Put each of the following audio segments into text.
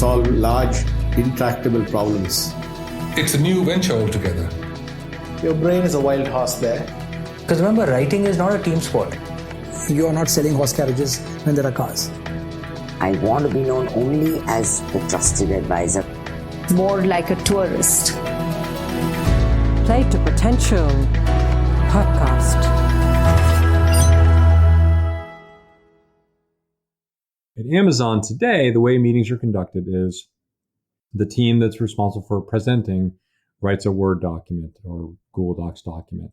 solve large, intractable problems. It's a new venture altogether. Your brain is a wild horse there. Because remember, writing is not a team sport. You are not selling horse carriages when there are cars. I want to be known only as the trusted advisor. More like a tourist. Play to Potential podcast. At Amazon today, the way meetings are conducted is the team that's responsible for presenting writes a Word document or Google Docs document.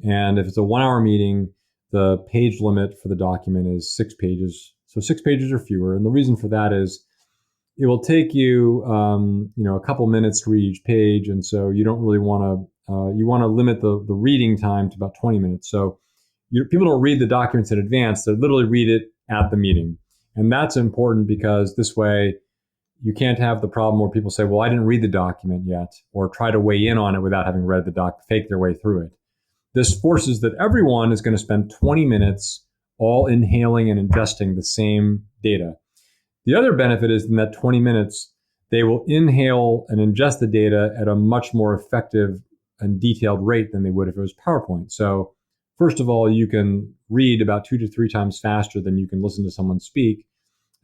And if it's a 1 hour meeting, the page limit for the document is 6 pages. So 6 pages or fewer. And the reason for that is it will take you, a couple minutes to read each page. And so you don't really want to, you want to limit the reading time to about 20 minutes. So people don't read the documents in advance. They literally read it at the meeting. And that's important because this way you can't have the problem where people say, well, I didn't read the document yet, or try to weigh in on it without having read the doc, fake their way through it. This forces that everyone is going to spend 20 minutes all inhaling and ingesting the same data. The other benefit is in that 20 minutes, they will inhale and ingest the data at a much more effective and detailed rate than they would if it was PowerPoint. So first of all, you can read about 2 to 3 times faster than you can listen to someone speak.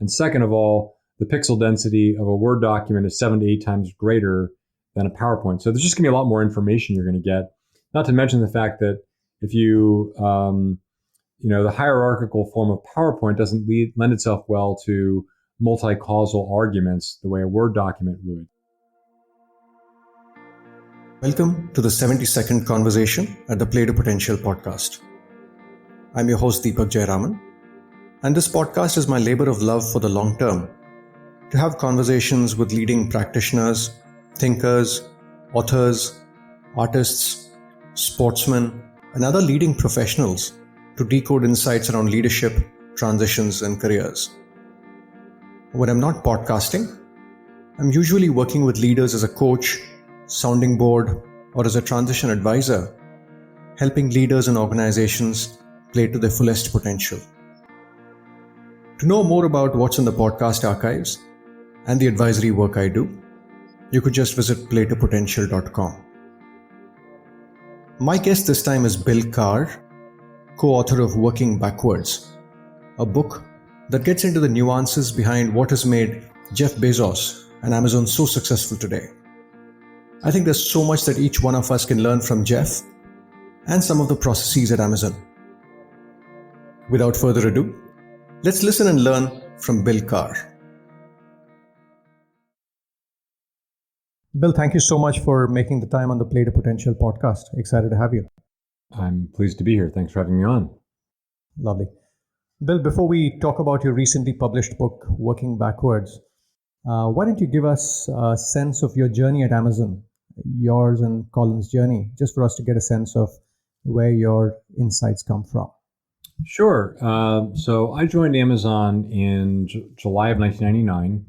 And second of all, the pixel density of a Word document is 7 to 8 times greater than a PowerPoint. So there's just going to be a lot more information you're going to get. Not to mention the fact that if you, the hierarchical form of PowerPoint doesn't lend itself well to multi-causal arguments the way a Word document would. Welcome to the 70-second conversation at the Play to Potential podcast. I'm your host, Deepak Raman, and this podcast is my labor of love for the long term, to have conversations with leading practitioners, thinkers, authors, artists, sportsmen, and other leading professionals to decode insights around leadership, transitions, and careers. When I'm not podcasting, I'm usually working with leaders as a coach, sounding board, or as a transition advisor, helping leaders and organizations play to their fullest potential. To know more about what's in the podcast archives and the advisory work I do, you could just visit playtopotential.com. My guest this time is Bill Carr, co-author of Working Backwards, a book that gets into the nuances behind what has made Jeff Bezos and Amazon so successful today. I think there's so much that each one of us can learn from Jeff and some of the processes at Amazon. Without further ado, let's listen and learn from Bill Carr. Bill, thank you so much for making the time on the Play to Potential podcast. Excited to have you. I'm pleased to be here. Thanks for having me on. Lovely. Bill, before we talk about your recently published book, Working Backwards, why don't you give us a sense of your journey at Amazon, yours and Colin's journey, just for us to get a sense of where your insights come from? Sure. So I joined Amazon in July of 1999,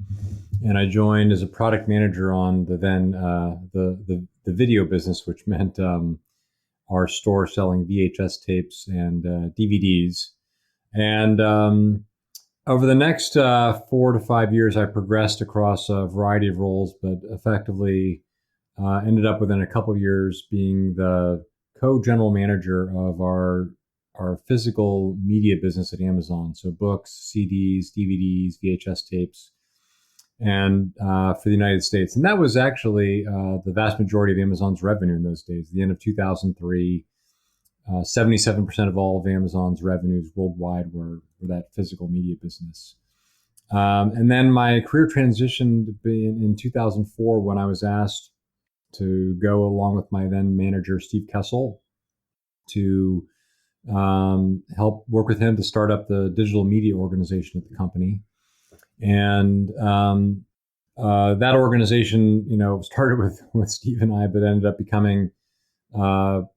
and I joined as a product manager on the video business, which meant our store selling VHS tapes and DVDs. And over the next 4 to 5 years, I progressed across a variety of roles, but effectively ended up within a couple of years being the co-general manager of our physical media business at Amazon. So books, CDs, DVDs, VHS tapes, and for the United States. And that was actually the vast majority of Amazon's revenue in those days. At the end of 2003, 77% of all of Amazon's revenues worldwide were that physical media business. And then my career transitioned in 2004 when I was asked to go along with my then manager, Steve Kessel, to help work with him to start up the digital media organization at the company. And that organization, started with Steve and I, but ended up becoming the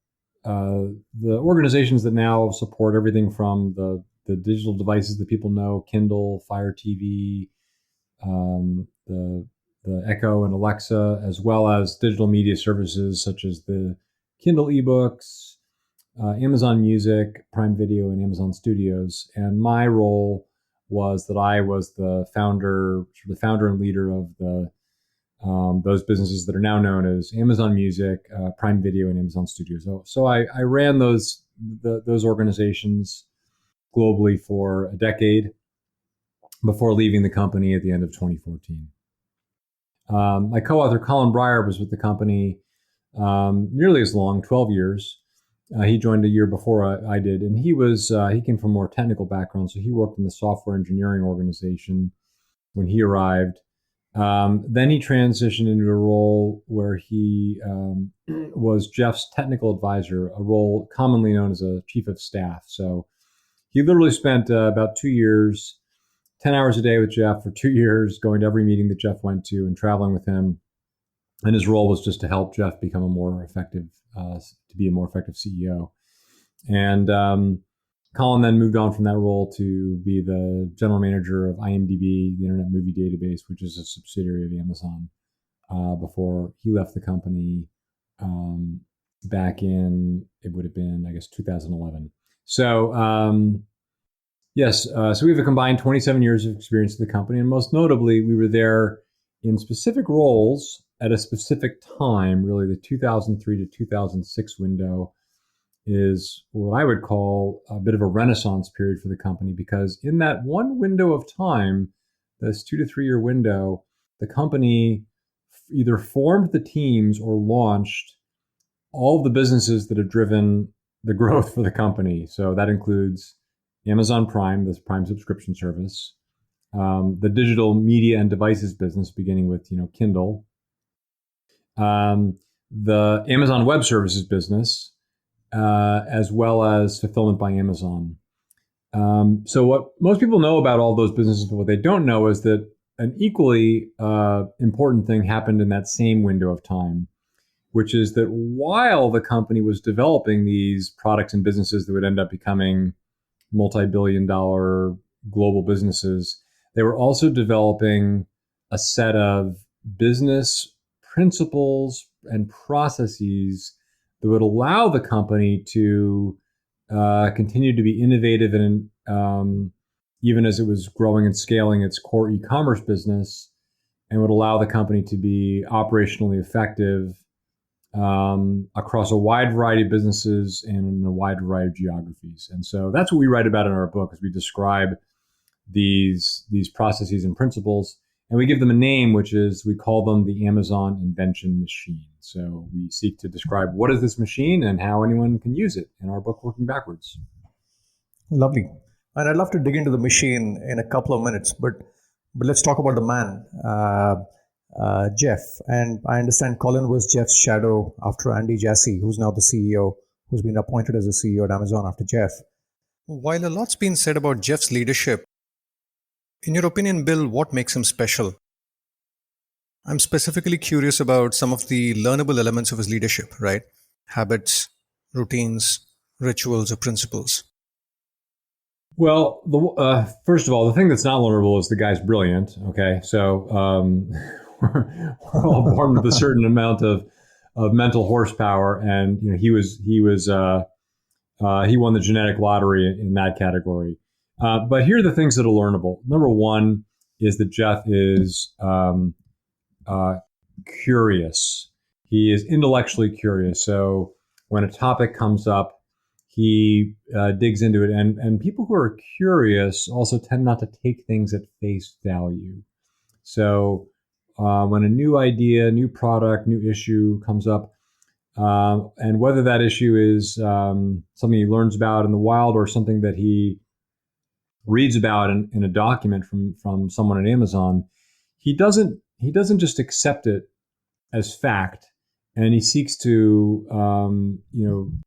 organizations that now support everything from the digital devices that people know, Kindle, Fire TV, the Echo and Alexa, as well as digital media services such as the Kindle eBooks, Amazon Music, Prime Video, and Amazon Studios. And my role was that I was the founder and leader of the those businesses that are now known as Amazon Music, Prime Video, and Amazon Studios. So I ran those organizations globally for a decade before leaving the company at the end of 2014. My co-author Colin Breyer was with the company nearly as long, 12 years. He joined a year before I did, and he came from a more technical background, so he worked in the software engineering organization when he arrived. Then he transitioned into a role where he was Jeff's technical advisor, a role commonly known as a chief of staff. So he literally spent about 2 years, 10 hours a day with Jeff for 2 years, going to every meeting that Jeff went to and traveling with him. And his role was just to help Jeff become a more effective CEO. And Colin then moved on from that role to be the general manager of IMDb, the Internet Movie Database, which is a subsidiary of Amazon, before he left the company back in, it would have been, I guess, 2011. So, yes, so we have a combined 27 years of experience in the company. And most notably, we were there in specific roles at a specific time. Really, the 2003 to 2006 window is what I would call a bit of a renaissance period for the company, because in that one window of time, this 2 to 3 year window, the company either formed the teams or launched all the businesses that have driven the growth for the company. So that includes Amazon Prime, this Prime subscription service, the digital media and devices business, beginning with Kindle, the Amazon Web Services business, as well as Fulfillment by Amazon. So what most people know about all those businesses, but what they don't know is that an equally important thing happened in that same window of time, which is that while the company was developing these products and businesses that would end up becoming multi-billion-dollar global businesses, they were also developing a set of business principles and processes that would allow the company to continue to be innovative and even as it was growing and scaling its core e-commerce business, and would allow the company to be operationally effective across a wide variety of businesses and in a wide variety of geographies. And so that's what we write about in our book, as we describe these processes and principles. And we give them a name, which is, we call them the Amazon Invention Machine. So we seek to describe what is this machine and how anyone can use it in our book, Working Backwards. Lovely. And I'd love to dig into the machine in a couple of minutes, but let's talk about the man, Jeff. And I understand Colin was Jeff's shadow after Andy Jassy, who's now the CEO, who's been appointed as the CEO at Amazon after Jeff. While a lot's been said about Jeff's leadership, in your opinion, Bill, what makes him special? I'm specifically curious about some of the learnable elements of his leadership, right? Habits, routines, rituals, or principles. Well, first of all, the thing that's not learnable is the guy's brilliant. Okay, so we're all born with a certain amount of mental horsepower, and he won the genetic lottery in that category. But here are the things that are learnable. Number one is that Jeff is curious. He is intellectually curious. So when a topic comes up, he digs into it. And people who are curious also tend not to take things at face value. So when a new idea, new product, new issue comes up, and whether that issue is something he learns about in the wild or something that he reads about in a document from someone at Amazon, he doesn't just accept it as fact, and he seeks to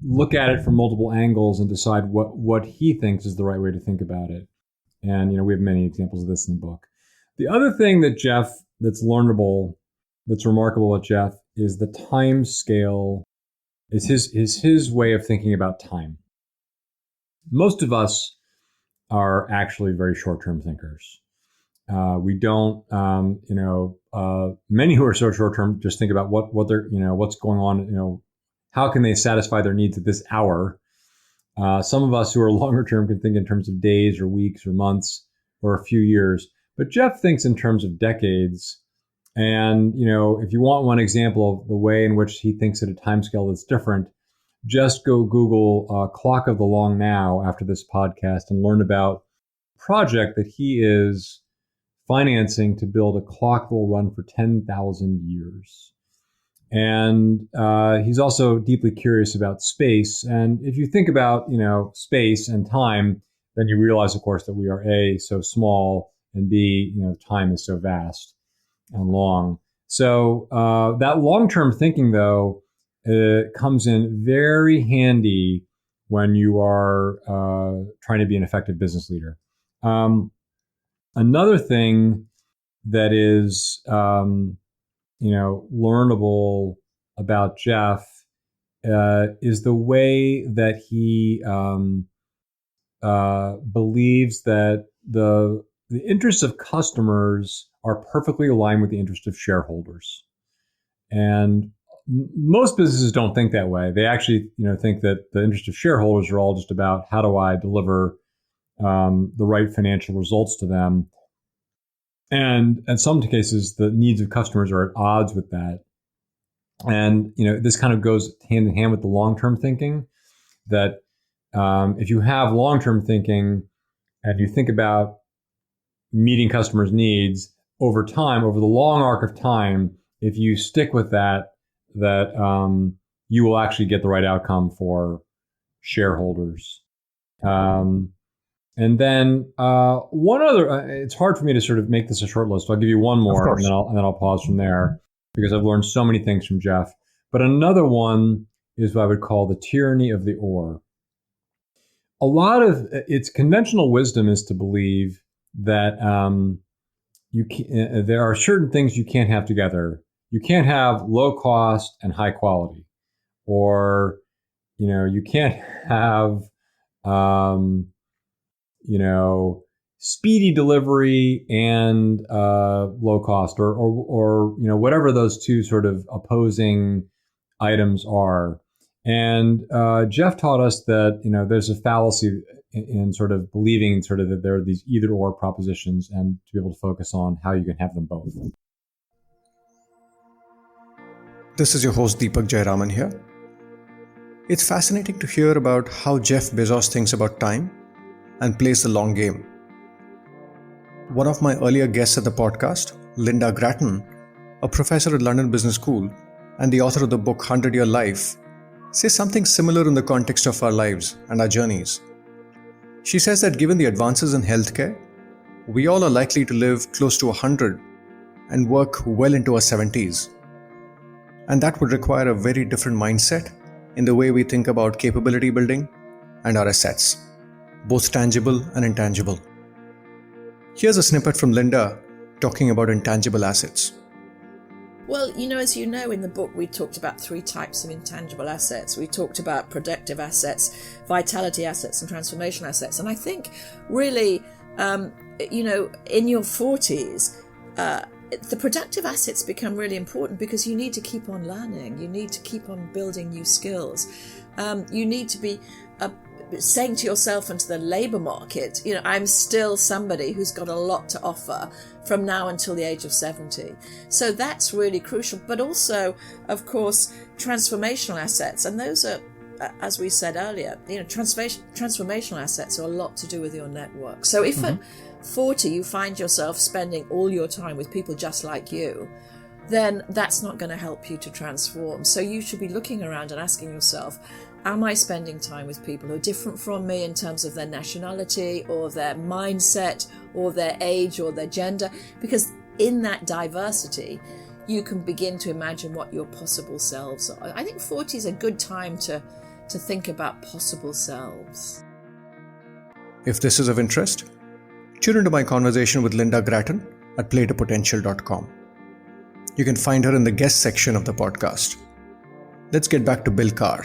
look at it from multiple angles and decide what he thinks is the right way to think about it. And we have many examples of this in the book. The other thing that Jeff that's learnable, that's remarkable about Jeff, is the time scale. Is his way of thinking about time. Most of us are actually very short-term thinkers. We don't, many who are so short-term just think about what they're, what's going on, how can they satisfy their needs at this hour. Some of us who are longer-term can think in terms of days or weeks or months or a few years. But Jeff thinks in terms of decades. And, if you want one example of the way in which he thinks at a timescale that's different, just go Google Clock of the Long Now after this podcast and learn about a project that he is financing to build a clock that will run for 10,000 years. And he's also deeply curious about space. And if you think about, space and time, then you realize, of course, that we are A, so small, and B, time is so vast and long. So that long-term thinking, though, comes in very handy when you are trying to be an effective business leader. Another thing that is, learnable about Jeff is the way that he believes that the interests of customers are perfectly aligned with the interests of shareholders. And most businesses don't think that way. They actually, think that the interests of shareholders are all just about how do I deliver the right financial results to them. And in some cases, the needs of customers are at odds with that. And, this kind of goes hand in hand with the long-term thinking that if you have long-term thinking and you think about meeting customers' needs over time, over the long arc of time, if you stick with that you will actually get the right outcome for shareholders. And then one other, it's hard for me to sort of make this a short list. So I'll give you one more and then I'll pause from there because I've learned so many things from Jeff. But another one is what I would call the tyranny of the or. A lot of its conventional wisdom is to believe that there are certain things you can't have together. You can't have low cost and high quality, or you can't have speedy delivery and low cost, or whatever those two sort of opposing items are. And Jeff taught us that there's a fallacy in sort of believing sort of that there are these either or propositions, and to be able to focus on how you can have them both. This is your host Deepak Jayaraman here. It's fascinating to hear about how Jeff Bezos thinks about time and plays the long game. One of my earlier guests at the podcast, Linda Grattan, a professor at London Business School and the author of the book 100-Year Life, says something similar in the context of our lives and our journeys. She says that given the advances in healthcare, we all are likely to live close to 100 and work well into our 70s. And that would require a very different mindset in the way we think about capability building and our assets, both tangible and intangible. Here's a snippet from Linda talking about intangible assets. Well, as you know, in the book, we talked about 3 types of intangible assets. We talked about productive assets, vitality assets, and transformational assets. And I think really, in your 40s, the productive assets become really important because you need to keep on learning. You need to keep on building new skills. You need to be saying to yourself and to the labour market, I'm still somebody who's got a lot to offer from now until the age of 70. So that's really crucial. But also, of course, transformational assets. And those are, as we said earlier, transformational assets are a lot to do with your network. So if at 40 you find yourself spending all your time with people just like you, then that's not going to help you to transform. So you should be looking around and asking yourself, am I spending time with people who are different from me in terms of their nationality or their mindset or their age or their gender? Because in that diversity, you can begin to imagine what your possible selves are. I think 40 is a good time to think about possible selves. If this is of interest, tune into my conversation with Linda Grattan at playtopotential.com. You can find her in the guest section of the podcast. Let's get back to Bill Carr.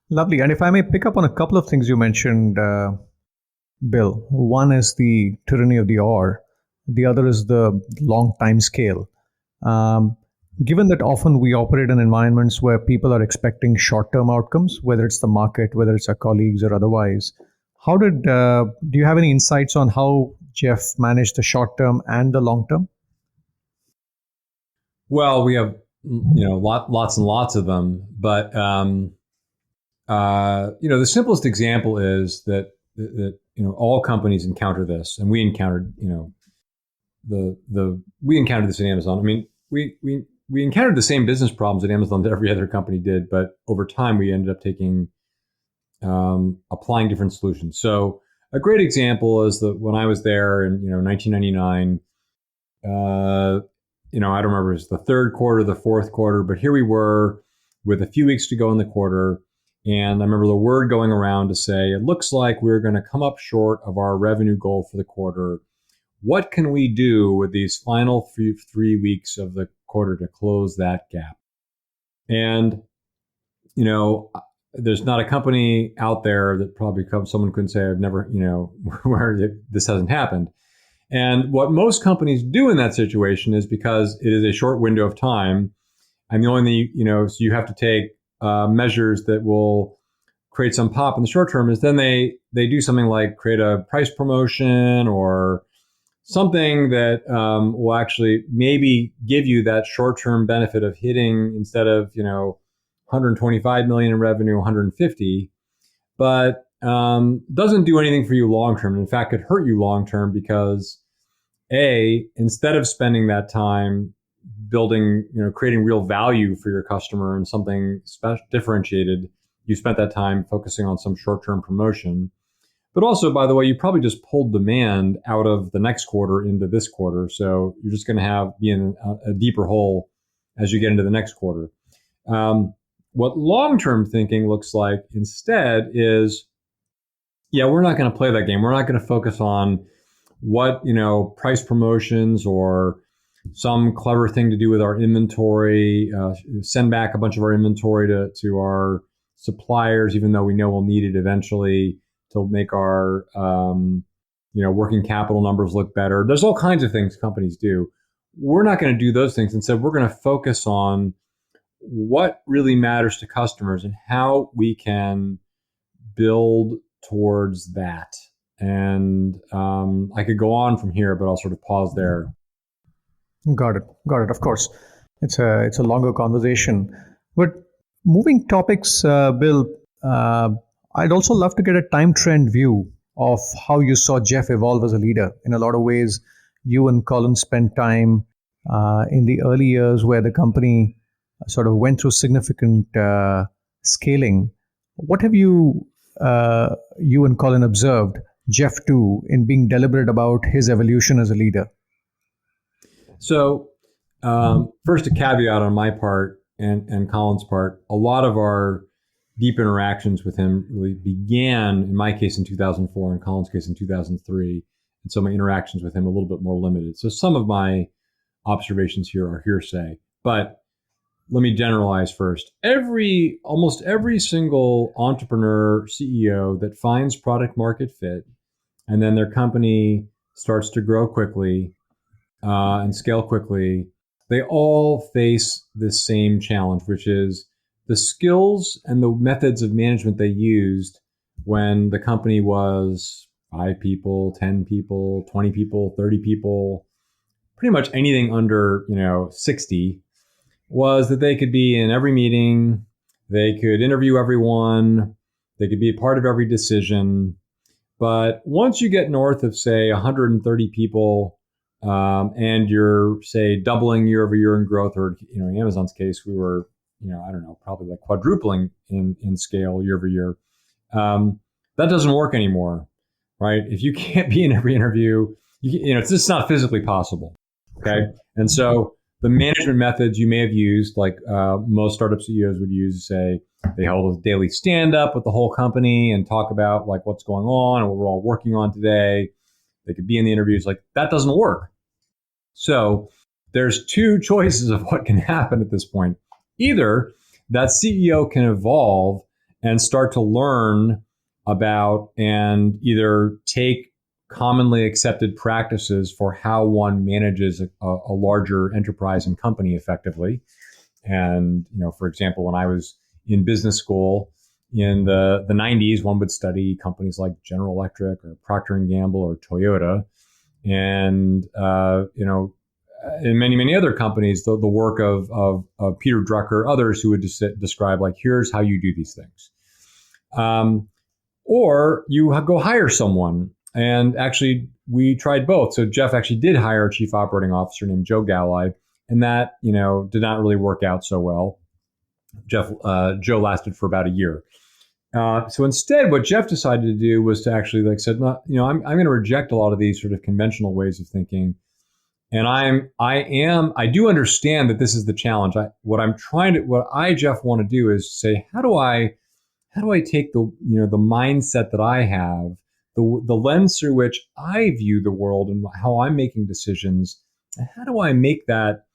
Lovely. And if I may pick up on a couple of things you mentioned, Bill. One is the tyranny of the or. The other is the long time scale. Given that often we operate in environments where people are expecting short-term outcomes, whether it's the market, whether it's our colleagues or otherwise, Do you have any insights on how Jeff managed the short term and the long term? Well, we have, lots and lots of them, but, the simplest example is that all companies encounter this, and we encountered, we encountered this at Amazon. I mean, we encountered the same business problems that Amazon that every other company did, but over time we ended up applying different solutions. So a great example is that when I was there in 1999, I don't remember if it was the third quarter, the fourth quarter, but here we were with a few weeks to go in the quarter. And I remember the word going around to say, it looks like we're going to come up short of our revenue goal for the quarter. What can we do with these final 3 weeks of the quarter to close that gap? And, there's not a company out there that probably someone couldn't say, I've never, where this hasn't happened. And what most companies do in that situation is because it is a short window of time, and the only thing, so you have to take measures that will create some pop in the short term is then they do something like create a price promotion or something that will actually maybe give you that short-term benefit of hitting, instead of, 125 million in revenue, 150, but doesn't do anything for you long-term. In fact, could hurt you long-term because instead of spending that time building, creating real value for your customer and something differentiated, you spent that time focusing on some short-term promotion. But also, by the way, you probably just pulled demand out of the next quarter into this quarter. So you're just going to be in a deeper hole as you get into the next quarter. What long-term thinking looks like instead is, we're not going to play that game. We're not going to focus on what, price promotions or some clever thing to do with our inventory, send back a bunch of our inventory to our suppliers, even though we know we'll need it eventually to make our, working capital numbers look better. There's all kinds of things companies do. We're not going to do those things. Instead, we're going to focus on what really matters to customers and how we can build towards that. And I could go on from here, but I'll sort of pause there. Got it. Of course, it's a longer conversation. But moving topics, Bill, I'd also love to get a time trend view of how you saw Jeff evolve as a leader. In a lot of ways, you and Colin spent time in the early years where the company sort of went through significant scaling. What have you and Colin observed Jeff do in being deliberate about his evolution as a leader? So first, a caveat on my part and Colin's part. A lot of our deep interactions with him really began, in my case, in 2004, in Colin's case, in 2003. And so my interactions with him a little bit more limited. So some of my observations here are hearsay. But let me generalize first. Almost every single entrepreneur, CEO that finds product market fit, and then their company starts to grow quickly and scale quickly, they all face this same challenge, which is the skills and the methods of management they used when the company was 5 people, 10 people, 20 people, 30 people, pretty much anything under 60, was that they could be in every meeting, they could interview everyone, they could be a part of every decision. But once you get north of, say, 130 people, and you're, say, doubling year over year in growth, or in Amazon's case, we were, probably like quadrupling in scale year over year. That doesn't work anymore, right? If you can't be in every interview, it's just not physically possible. Okay, and so the management methods you may have used, like most startup CEOs would use, say they hold a daily stand-up with the whole company and talk about like what's going on and what we're all working on today. They could be in the interviews. Like, that doesn't work. So there's 2 choices of what can happen at this point. Either that CEO can evolve and start to learn about and either take commonly accepted practices for how one manages a larger enterprise and company effectively. And, for example, when I was in business school, in the 90s, one would study companies like General Electric or Procter & Gamble or Toyota. And, in many, many other companies, the work of Peter Drucker, others who would describe like, here's how you do these things. Or you go hire someone. And actually, we tried both. So Jeff actually did hire a chief operating officer named Joe Galli, and that, did not really work out so well. Joe lasted for about a year. So instead, what Jeff decided to do was to actually said, I'm going to reject a lot of these sort of conventional ways of thinking. And I do understand that this is the challenge. What I, Jeff, want to do is say, how do I take the mindset that I have, the lens through which I view the world and how I'm making decisions, and how do I make that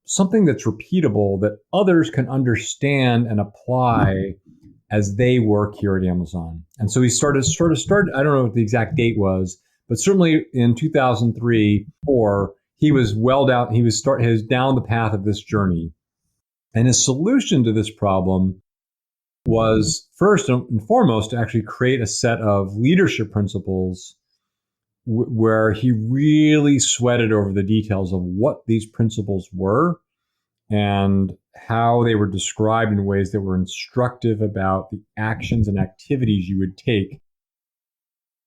something that's repeatable that others can understand and apply as they work here at Amazon? And so he started. I don't know what the exact date was, but certainly in 2003-4, he was well down. He was down the path of this journey, and his solution to this problem was first and foremost to actually create a set of leadership principles where he really sweated over the details of what these principles were and how they were described in ways that were instructive about the actions and activities you would take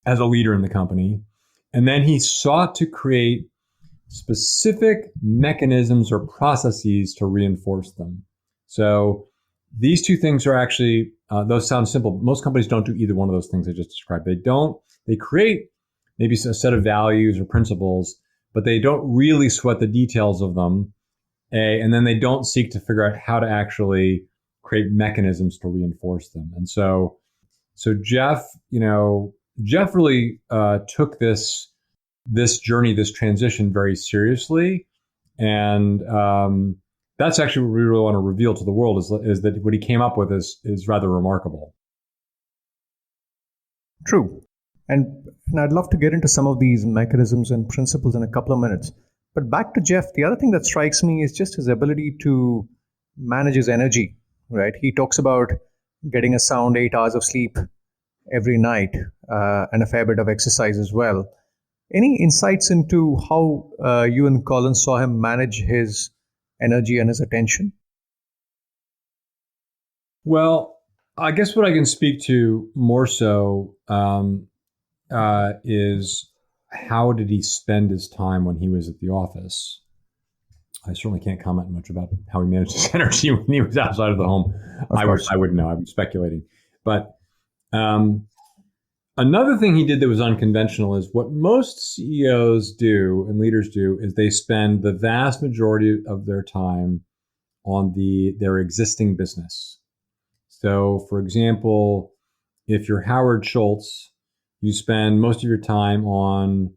as a leader in the company. And then he sought to create specific mechanisms or processes to reinforce them. So these two things are actually, those sound simple. Most companies don't do either one of those things I just described. They create maybe a set of values or principles, but they don't really sweat the details of them. And then they don't seek to figure out how to actually create mechanisms to reinforce them. And so Jeff really took this journey, this transition very seriously. And that's actually what we really want to reveal to the world is that what he came up with is rather remarkable. True. And I'd love to get into some of these mechanisms and principles in a couple of minutes. But back to Jeff, the other thing that strikes me is just his ability to manage his energy, right? He talks about getting a sound 8 hours of sleep every night and a fair bit of exercise as well. Any insights into how you and Colin saw him manage his energy and his attention? Well, I guess what I can speak to more so is how did he spend his time when he was at the office? I certainly can't comment much about how he managed his energy when he was outside of the home. I wouldn't know. I'm speculating. But another thing he did that was unconventional is what most CEOs do and leaders do is they spend the vast majority of their time on their existing business. So, for example, if you're Howard Schultz, you spend most of your time on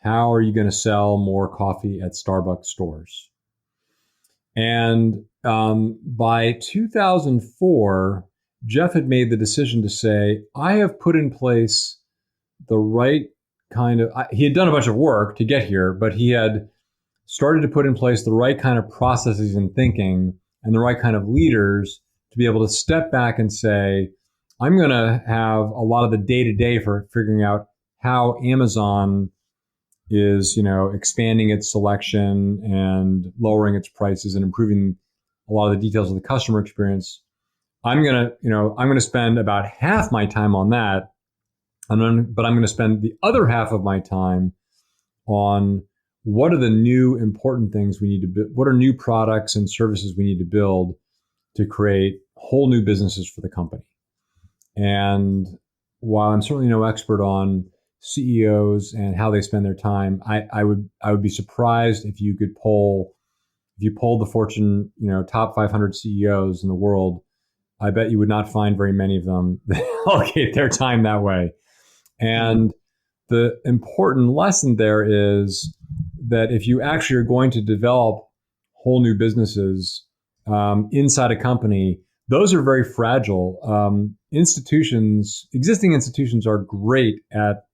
how are you going to sell more coffee at Starbucks stores. And by 2004, Jeff had made the decision to say, I have put in place the right kind of, he had done a bunch of work to get here, but he had started to put in place the right kind of processes and thinking and the right kind of leaders to be able to step back and say, I'm going to have a lot of the day-to-day for figuring out how Amazon is, expanding its selection and lowering its prices and improving a lot of the details of the customer experience. I'm going to spend about half my time on that. But I'm going to spend the other half of my time on what are the new important things we need to build, what are new products and services we need to build to create whole new businesses for the company. And while I'm certainly no expert on CEOs and how they spend their time, I would be surprised if you polled the Fortune, top 500 CEOs in the world. I bet you would not find very many of them that allocate their time that way. And the important lesson there is that if you actually are going to develop whole new businesses inside a company, those are very fragile. Existing institutions are great at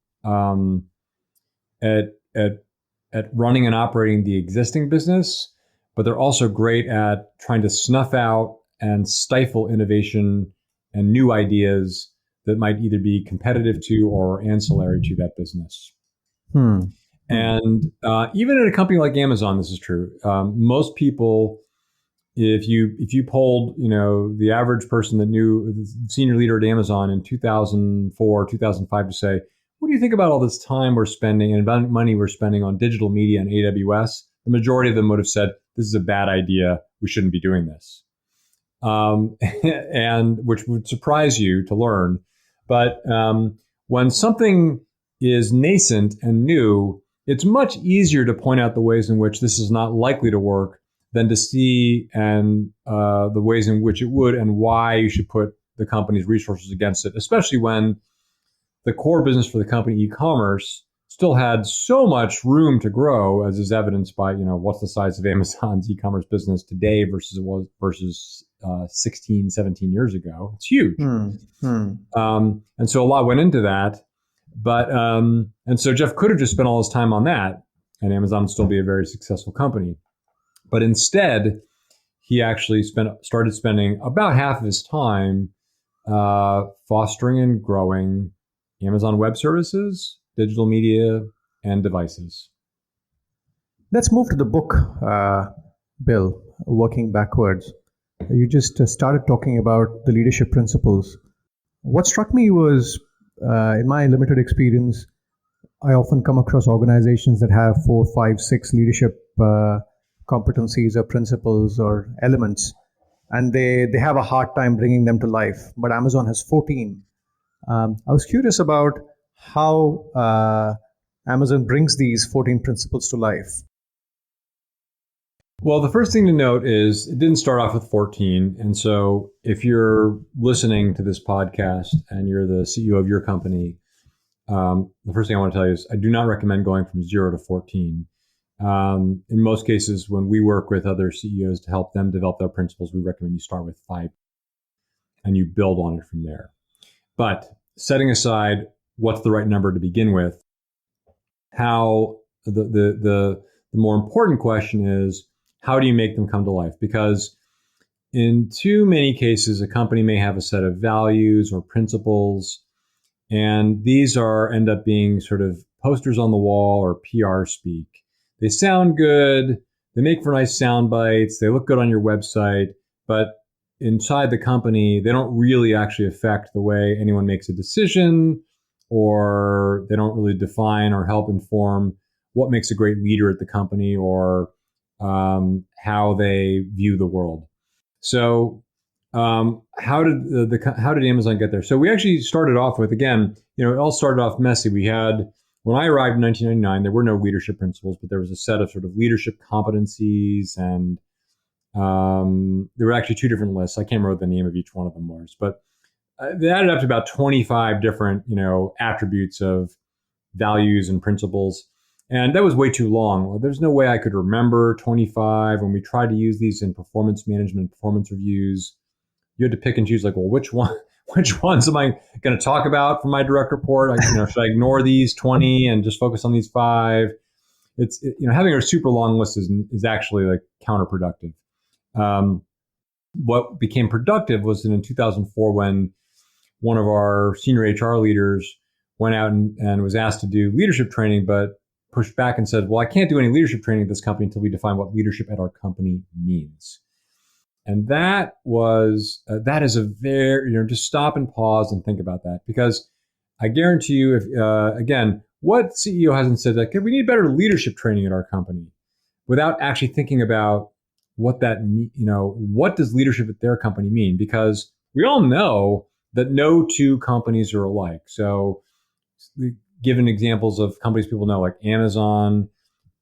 running and operating the existing business, but they're also great at trying to snuff out and stifle innovation and new ideas that might either be competitive to or ancillary to that business. And even in a company like Amazon, this is true. Most people, if you polled, the average person that knew the senior leader at Amazon in 2004, 2005 to say, what do you think about all this time we're spending and about money we're spending on digital media and AWS? The majority of them would have said, this is a bad idea. We shouldn't be doing this. And which would surprise you to learn. But when something is nascent and new, it's much easier to point out the ways in which this is not likely to work than to see and the ways in which it would and why you should put the company's resources against it, especially when the core business for the company, e-commerce, still had so much room to grow, as is evidenced by, what's the size of Amazon's e-commerce business today versus 16, 17 years ago. It's huge. And so a lot went into that. But and so Jeff could have just spent all his time on that, and Amazon would still be a very successful company. But instead, he actually started spending about half of his time fostering and growing Amazon Web Services, digital media, and devices. Let's move to the book, Bill, working backwards. You just started talking about the leadership principles. What struck me was, in my limited experience, I often come across organizations that have 4, 5, 6 leadership competencies or principles or elements, and they have a hard time bringing them to life. But Amazon has 14. I was curious about how Amazon brings these 14 principles to life. Well, the first thing to note is it didn't start off with 14. And so if you're listening to this podcast and you're the CEO of your company, the first thing I want to tell you is I do not recommend going from 0 to 14. In most cases, when we work with other CEOs to help them develop their principles, we recommend you start with 5 and you build on it from there. But setting aside what's the right number to begin with, how the more important question is, how do you make them come to life? Because in too many cases, a company may have a set of values or principles, and these end up being sort of posters on the wall or PR speak. They sound good, they make for nice sound bites, they look good on your website, but inside the company, they don't really actually affect the way anyone makes a decision, or they don't really define or help inform what makes a great leader at the company or how they view the world. So how did Amazon get there? So we actually started off with, again, it all started off messy. When I arrived in 1999, there were no leadership principles, but there was a set of sort of leadership competencies, and there were actually 2 different lists. I can't remember what the name of each one of them was, but they added up to about 25 different, attributes of values and principles. And that was way too long. There's no way I could remember 25. When we tried to use these in performance management, performance reviews, you had to pick and choose, like, well, which ones am I going to talk about for my direct report? Should I ignore these 20 and just focus on these 5? Having a super long list is actually like counterproductive. What became productive was in 2004 when one of our senior HR leaders went out and was asked to do leadership training, but pushed back and said, well, I can't do any leadership training at this company until we define what leadership at our company means. And that is a very, just stop and pause and think about that, because I guarantee you, if again, what CEO hasn't said that we need better leadership training at our company without actually thinking about what that, what does leadership at their company mean? Because we all know that no 2 companies are alike. So given examples of companies people know, like Amazon,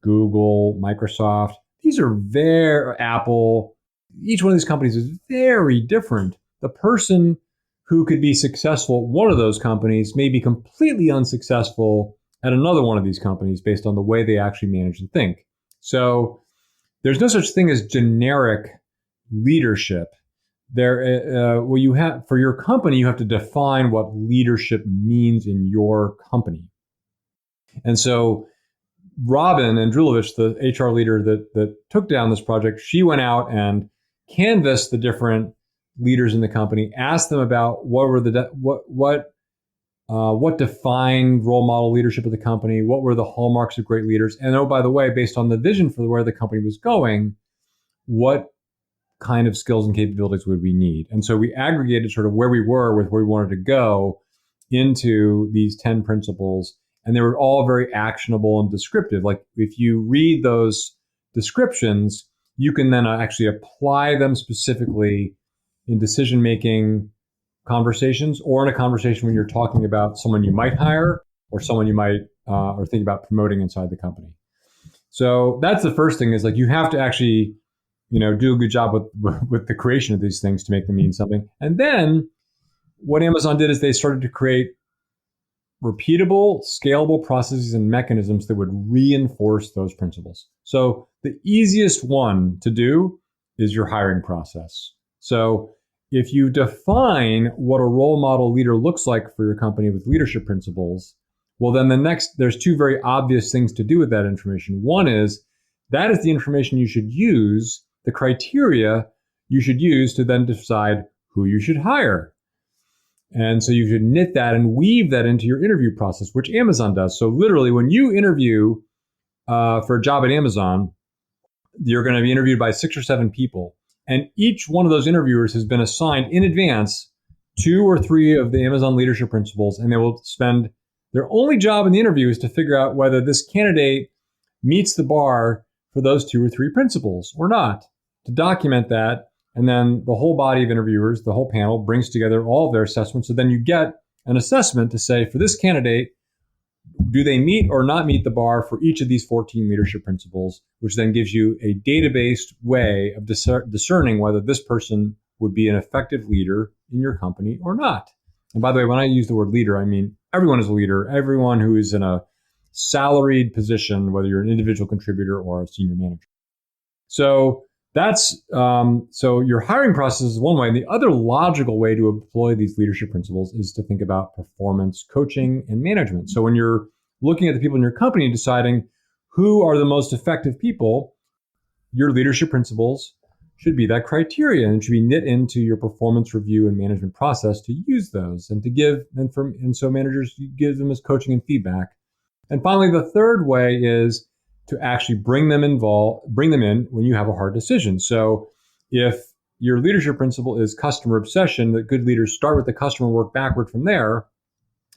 Google, Microsoft, these are Apple. Each one of these companies is very different. The person who could be successful at one of those companies may be completely unsuccessful at another one of these companies based on the way they actually manage and think. So there's no such thing as generic leadership. You have, for your company, you have to define what leadership means in your company. And so Robin Andrulovich, the HR leader that took down this project, she went out and canvassed the different leaders in the company, ask them about what defined role model leadership of the company, what were the hallmarks of great leaders, and oh, by the way, based on the vision for where the company was going, what kind of skills and capabilities would we need? And so we aggregated sort of where we were with where we wanted to go into these 10 principles, and they were all very actionable and descriptive. Like if you read those descriptions, you can then actually apply them specifically in decision-making conversations or in a conversation when you're talking about someone you might hire or someone you might or think about promoting inside the company. So that's the first thing, is like you have to actually, do a good job with the creation of these things to make them mean something. And then what Amazon did is they started to create repeatable, scalable processes and mechanisms that would reinforce those principles. So the easiest one to do is your hiring process. So if you define what a role model leader looks like for your company with leadership principles, well, then there's two very obvious things to do with that information. One is that is the information you should use, the criteria you should use to then decide who you should hire. And so you should knit that and weave that into your interview process, which Amazon does. So literally, when you interview for a job at Amazon, you're going to be interviewed by 6 or 7 people. And each one of those interviewers has been assigned in advance 2 or 3 of the Amazon leadership principles, and they will spend their only job in the interview is to figure out whether this candidate meets the bar for those 2 or 3 principles or not, to document that. And then the whole body of interviewers, the whole panel, brings together all of their assessments. So then you get an assessment to say, for this candidate, do they meet or not meet the bar for each of these 14 leadership principles, which then gives you a data-based way of discerning whether this person would be an effective leader in your company or not. And by the way, when I use the word leader, I mean everyone is a leader, everyone who is in a salaried position, whether you're an individual contributor or a senior manager. So that's so your hiring process is one way. And the other logical way to employ these leadership principles is to think about performance coaching and management. So when you're looking at the people in your company and deciding who are the most effective people, your leadership principles should be that criteria and should be knit into your performance review and management process to use those and to give. And so managers, you give them as coaching and feedback. And finally, the third way is to actually bring them in when you have a hard decision. So if your leadership principle is customer obsession, that good leaders start with the customer, work backward from there.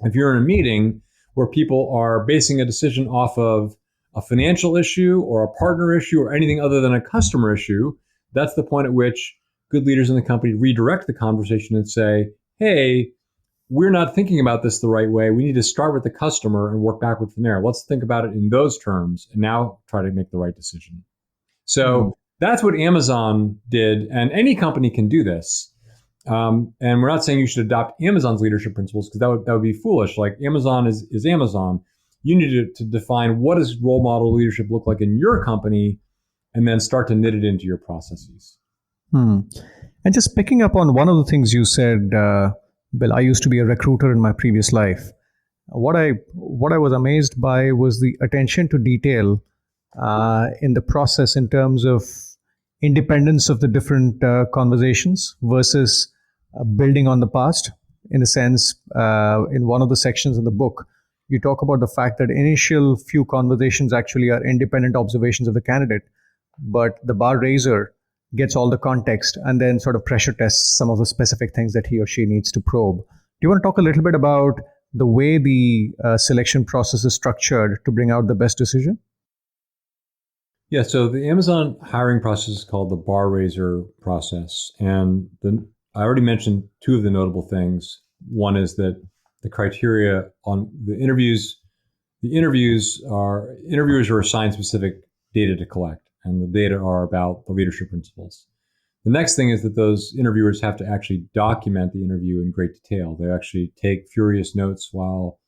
If you're in a meeting where people are basing a decision off of a financial issue or a partner issue or anything other than a customer issue, that's the point at which good leaders in the company redirect the conversation and say, hey, we're not thinking about this the right way. We need to start with the customer and work backward from there. Let's think about it in those terms and now try to make the right decision. So that's what Amazon did. And any company can do this. And we're not saying you should adopt Amazon's leadership principles because that would be foolish. Like Amazon is Amazon. You need to define what does role model leadership look like in your company and then start to knit it into your processes. And just picking up on one of the things you said, Bill, I used to be a recruiter in my previous life. What I was amazed by was the attention to detail in the process in terms of independence of the different conversations versus building on the past. In a sense, in one of the sections in the book, you talk about the fact that initial few conversations actually are independent observations of the candidate, but the bar raiser gets all the context and then sort of pressure tests some of the specific things that he or she needs to probe. Do you want to talk a little bit about the way the selection process is structured to bring out the best decision? Yeah, so the Amazon hiring process is called the bar raiser process. And I already mentioned 2 of the notable things. One is that the criteria on the interviewers are assigned specific data to collect. And the data are about the leadership principles. The next thing is that those interviewers have to actually document the interview in great detail. They actually take furious notes while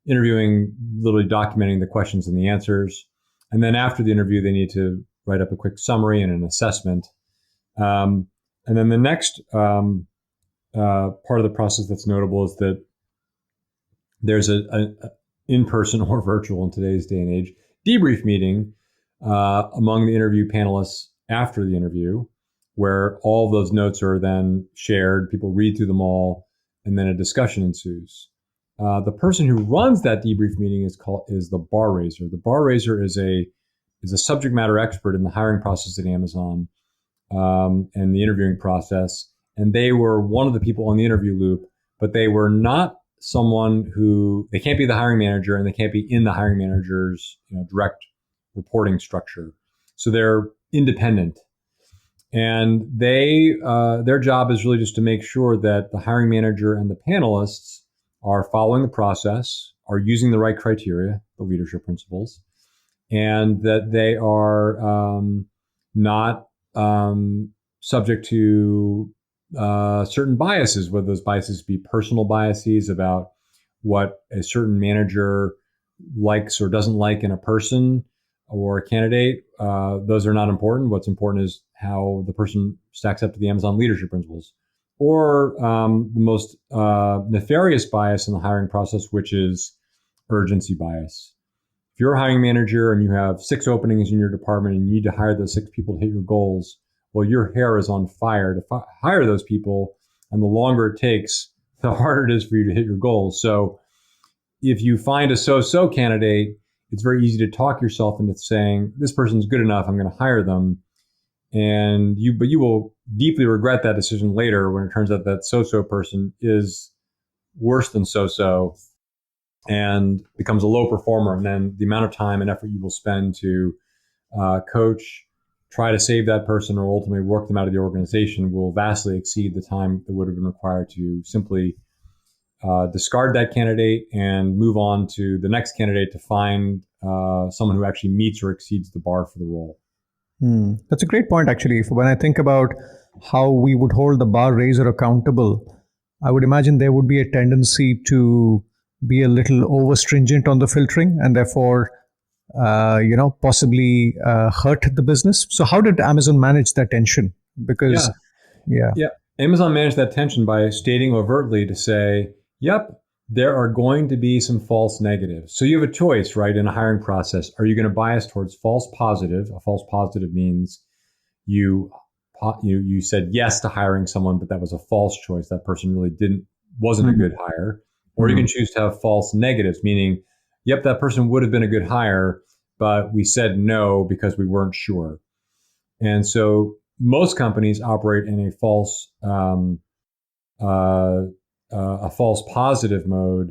interviewing, literally documenting the questions and the answers. And then after the interview, they need to write up a quick summary and an assessment. And then the next part of the process that's notable is that there's an in-person or virtual in today's day and age debrief meeting among the interview panelists after the interview. where all those notes are then shared. People read through them all, and then a discussion ensues. The person who runs that debrief meeting is the bar raiser. The bar raiser is a subject matter expert in the hiring process at Amazon and the interviewing process. And they were one of the people on the interview loop, but they were not someone who, they can't be the hiring manager and they can't be in the hiring manager's direct reporting structure. So they're independent. And their job is really just to make sure that the hiring manager and the panelists are following the process, are using the right criteria, the leadership principles, and that they are not subject to certain biases, whether those biases be personal biases about what a certain manager likes or doesn't like in a person or a candidate. Those are not important. What's important is how the person stacks up to the Amazon leadership principles. Or the most nefarious bias in the hiring process, which is urgency bias. If you're a hiring manager and you have 6 openings in your department and you need to hire those 6 people to hit your goals, well, your hair is on fire to hire those people. And the longer it takes, the harder it is for you to hit your goals. So if you find a so-so candidate, it's very easy to talk yourself into saying, this person's good enough, I'm going to hire them. But you will deeply regret that decision later when it turns out that so-so person is worse than so-so and becomes a low performer. And then the amount of time and effort you will spend to coach, try to save that person, or ultimately work them out of the organization will vastly exceed the time that would have been required to simply discard that candidate and move on to the next candidate to find someone who actually meets or exceeds the bar for the role. That's a great point, actually. When I think about how we would hold the bar raiser accountable, I would imagine there would be a tendency to be a little over stringent on the filtering and therefore, possibly hurt the business. So how did Amazon manage that tension? Because, yeah. Amazon managed that tension by stating overtly to say, yep, there are going to be some false negatives. So you have a choice, right, in a hiring process. Are you going to bias towards false positive? A false positive means you said yes to hiring someone, but that was a false choice. That person really wasn't a good hire. Or you can choose to have false negatives, meaning, yep, that person would have been a good hire, but we said no because we weren't sure. And so most companies operate in a false positive mode,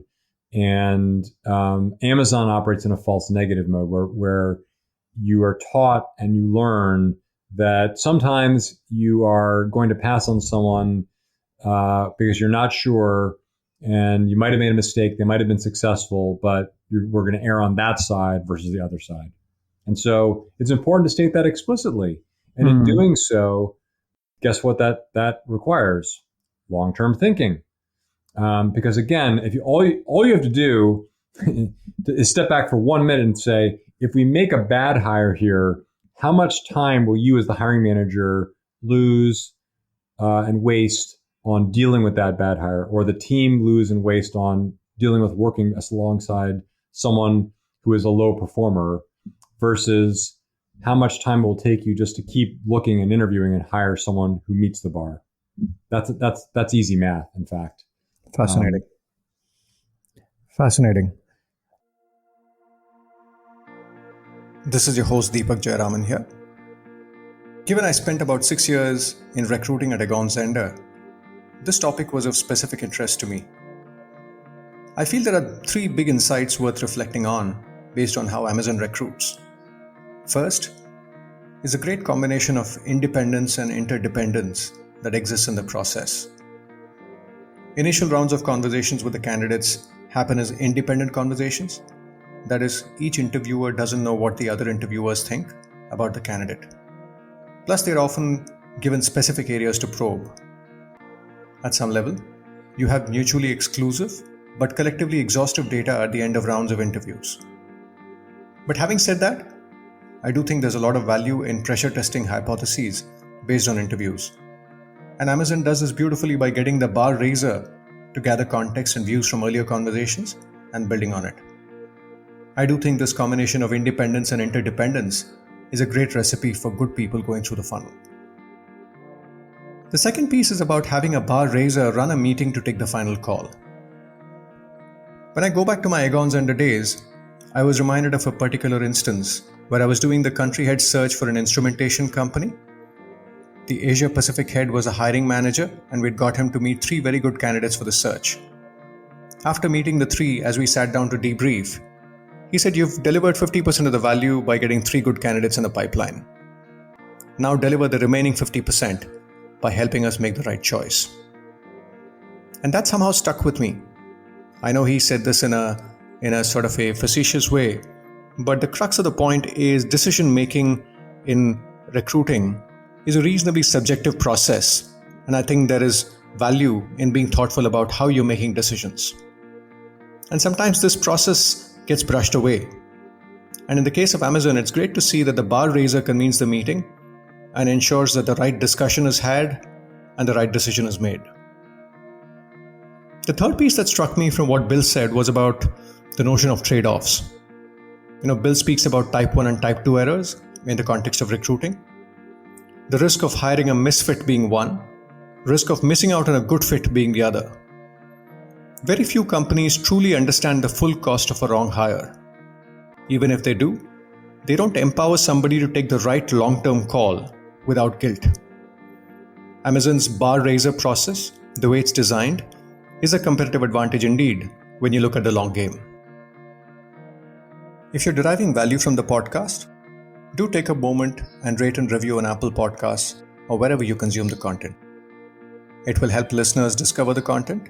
and Amazon operates in a false negative mode where you are taught and you learn that sometimes you are going to pass on someone because you're not sure and you might have made a mistake, they might have been successful, but we're going to err on that side versus the other side. And so it's important to state that explicitly. And in doing so, guess what that requires? Long-term thinking. Because again, if all you have to do is step back for 1 minute and say, if we make a bad hire here, how much time will you as the hiring manager lose and waste on dealing with that bad hire, or the team lose and waste on dealing with working alongside someone who is a low performer, versus how much time it will take you just to keep looking and interviewing and hire someone who meets the bar? That's easy math, in fact. Fascinating. Fascinating. This is your host Deepak Jayaraman here. Given I spent about 6 years in recruiting at Agon Zender, this topic was of specific interest to me. I feel there are 3 big insights worth reflecting on based on how Amazon recruits. First is a great combination of independence and interdependence that exists in the process. Initial rounds of conversations with the candidates happen as independent conversations. That is, each interviewer doesn't know what the other interviewers think about the candidate. Plus, they're often given specific areas to probe. At some level, you have mutually exclusive but collectively exhaustive data at the end of rounds of interviews. But having said that, I do think there's a lot of value in pressure testing hypotheses based on interviews. And Amazon does this beautifully by getting the bar raiser to gather context and views from earlier conversations and building on it. I do think this combination of independence and interdependence is a great recipe for good people going through the funnel. The second piece is about having a bar raiser run a meeting to take the final call. When I go back to my Egon's Under days, I was reminded of a particular instance where I was doing the country head search for an instrumentation company. The Asia Pacific head was a hiring manager, and we'd got him to meet 3 very good candidates for the search. After meeting the 3, as we sat down to debrief, he said, "You've delivered 50% of the value by getting 3 good candidates in the pipeline. Now deliver the remaining 50% by helping us make the right choice." And that somehow stuck with me. I know he said this in a sort of a facetious way, but the crux of the point is decision making in recruiting is a reasonably subjective process, and I think there is value in being thoughtful about how you're making decisions. And sometimes this process gets brushed away. And in the case of Amazon, it's great to see that the bar raiser convenes the meeting and ensures that the right discussion is had and the right decision is made. The third piece that struck me from what Bill said was about the notion of trade-offs. Bill speaks about type 1 and type 2 errors in the context of recruiting. The risk of hiring a misfit being one, risk of missing out on a good fit being the other. Very few companies truly understand the full cost of a wrong hire. Even if they do, they don't empower somebody to take the right long-term call without guilt. Amazon's bar raiser process, the way it's designed, is a competitive advantage indeed when you look at the long game. If you're deriving value from the podcast, do take a moment and rate and review on Apple Podcasts or wherever you consume the content. It will help listeners discover the content.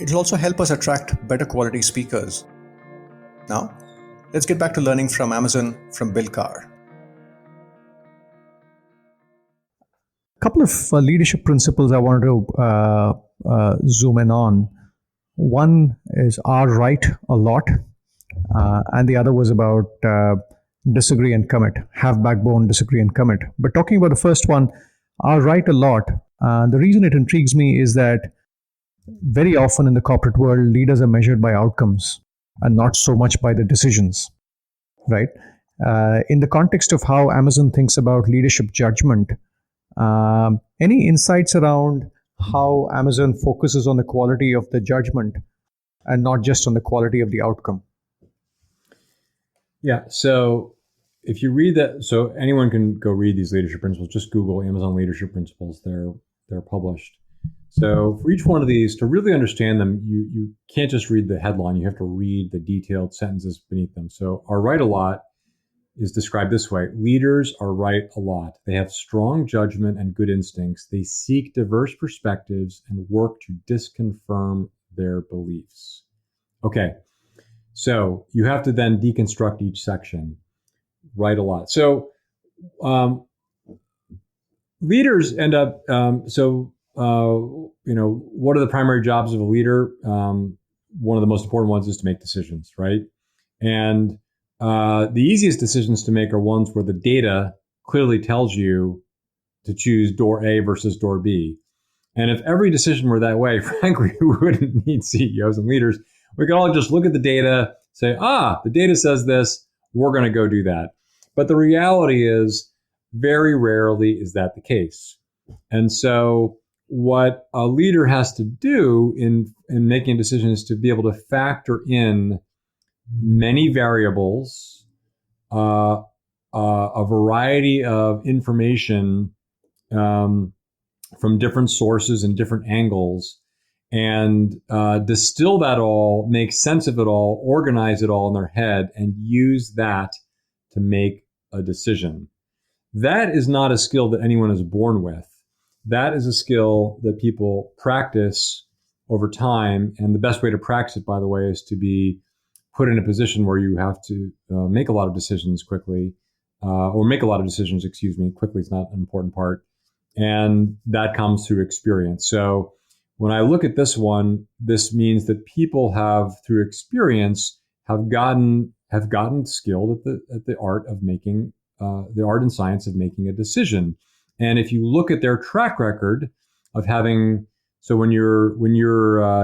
It will also help us attract better quality speakers. Now, let's get back to learning from Amazon from Bill Carr. A couple of leadership principles I wanted to zoom in on. One is right a lot, and the other was about disagree and commit, have backbone, disagree and commit. But talking about the first one, right a lot, the reason it intrigues me is that very often in the corporate world, leaders are measured by outcomes and not so much by the decisions, right? In the context of how Amazon thinks about leadership judgment, any insights around how Amazon focuses on the quality of the judgment and not just on the quality of the outcome? Yeah. So if you read that, so anyone can go read these leadership principles. Just Google Amazon leadership principles. They're published. So for each one of these, to really understand them, you can't just read the headline. You have to read the detailed sentences beneath them. So are right a lot is described this way. Leaders are right a lot. They have strong judgment and good instincts. They seek diverse perspectives and work to disconfirm their beliefs. Okay. So you have to then deconstruct each section. Right a lot. So leaders end up, what are the primary jobs of a leader? One of the most important ones is to make decisions, right? And the easiest decisions to make are ones where the data clearly tells you to choose door A versus door B. And if every decision were that way, frankly, we wouldn't need CEOs and leaders. We could all just look at the data, say, the data says this, we're going to go do that. But the reality is, very rarely is that the case. And so what a leader has to do in making a decision is to be able to factor in many variables, a variety of information from different sources and different angles, and distill that all, make sense of it all, organize it all in their head, and use that to make a decision. That is not a skill that anyone is born with. That is a skill that people practice over time. And the best way to practice it, by the way, is to be put in a position where you have to make a lot of decisions quickly, quickly is not an important part. And that comes through experience. So when I look at this one, this means that people have, through experience, have gotten skilled at the art of making the art and science of making a decision. And if you look at their track record of having, so when you're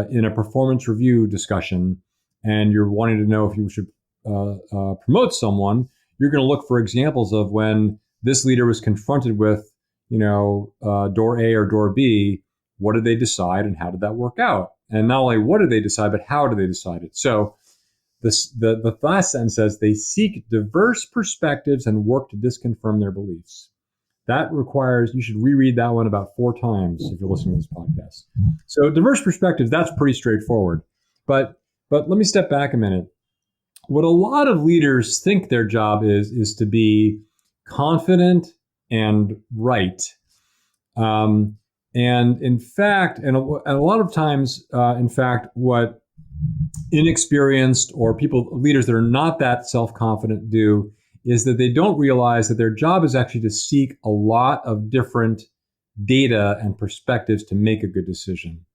in a performance review discussion and you're wanting to know if you should promote someone, you're going to look for examples of when this leader was confronted with, door A or door B, what did they decide and how did that work out? And not only what did they decide, but how did they decide it? So the last sentence says they seek diverse perspectives and work to disconfirm their beliefs. That requires, you should reread that one about 4 times if you're listening to this podcast. So diverse perspectives, that's pretty straightforward. But let me step back a minute. What a lot of leaders think their job is to be confident and right. And in fact, and a lot of times, in fact, what inexperienced or leaders that are not that self-confident do is that they don't realize that their job is actually to seek a lot of different data and perspectives to make a good decision.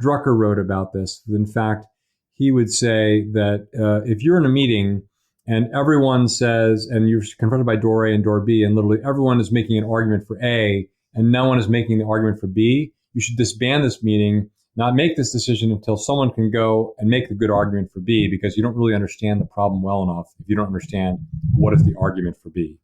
Drucker wrote about this. In fact, he would say that if you're in a meeting and everyone says, and you're confronted by door A and door B, and literally everyone is making an argument for A and no one is making the argument for B, you should disband this meeting, not make this decision until someone can go and make the good argument for B, because you don't really understand the problem well enough if you don't understand what is the argument for B.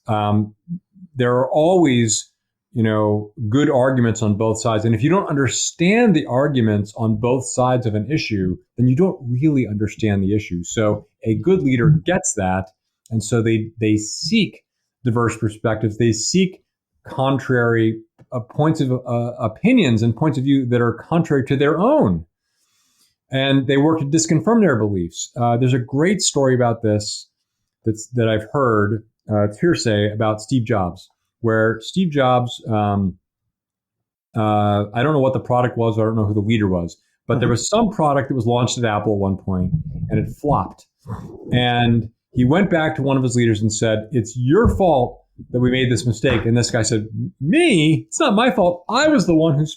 There are always, good arguments on both sides. And if you don't understand the arguments on both sides of an issue, then you don't really understand the issue. So a good leader gets that. And so they seek diverse perspectives. They seek contrary points of opinions and points of view that are contrary to their own. And they work to disconfirm their beliefs. There's a great story about this that I've heard, it's hearsay, about Steve Jobs, where Steve Jobs, I don't know what the product was, I don't know who the leader was, but there was some product that was launched at Apple at one point and it flopped. And he went back to one of his leaders and said, "It's your fault that we made this mistake." And this guy said, "Me? It's not my fault. I was the one who was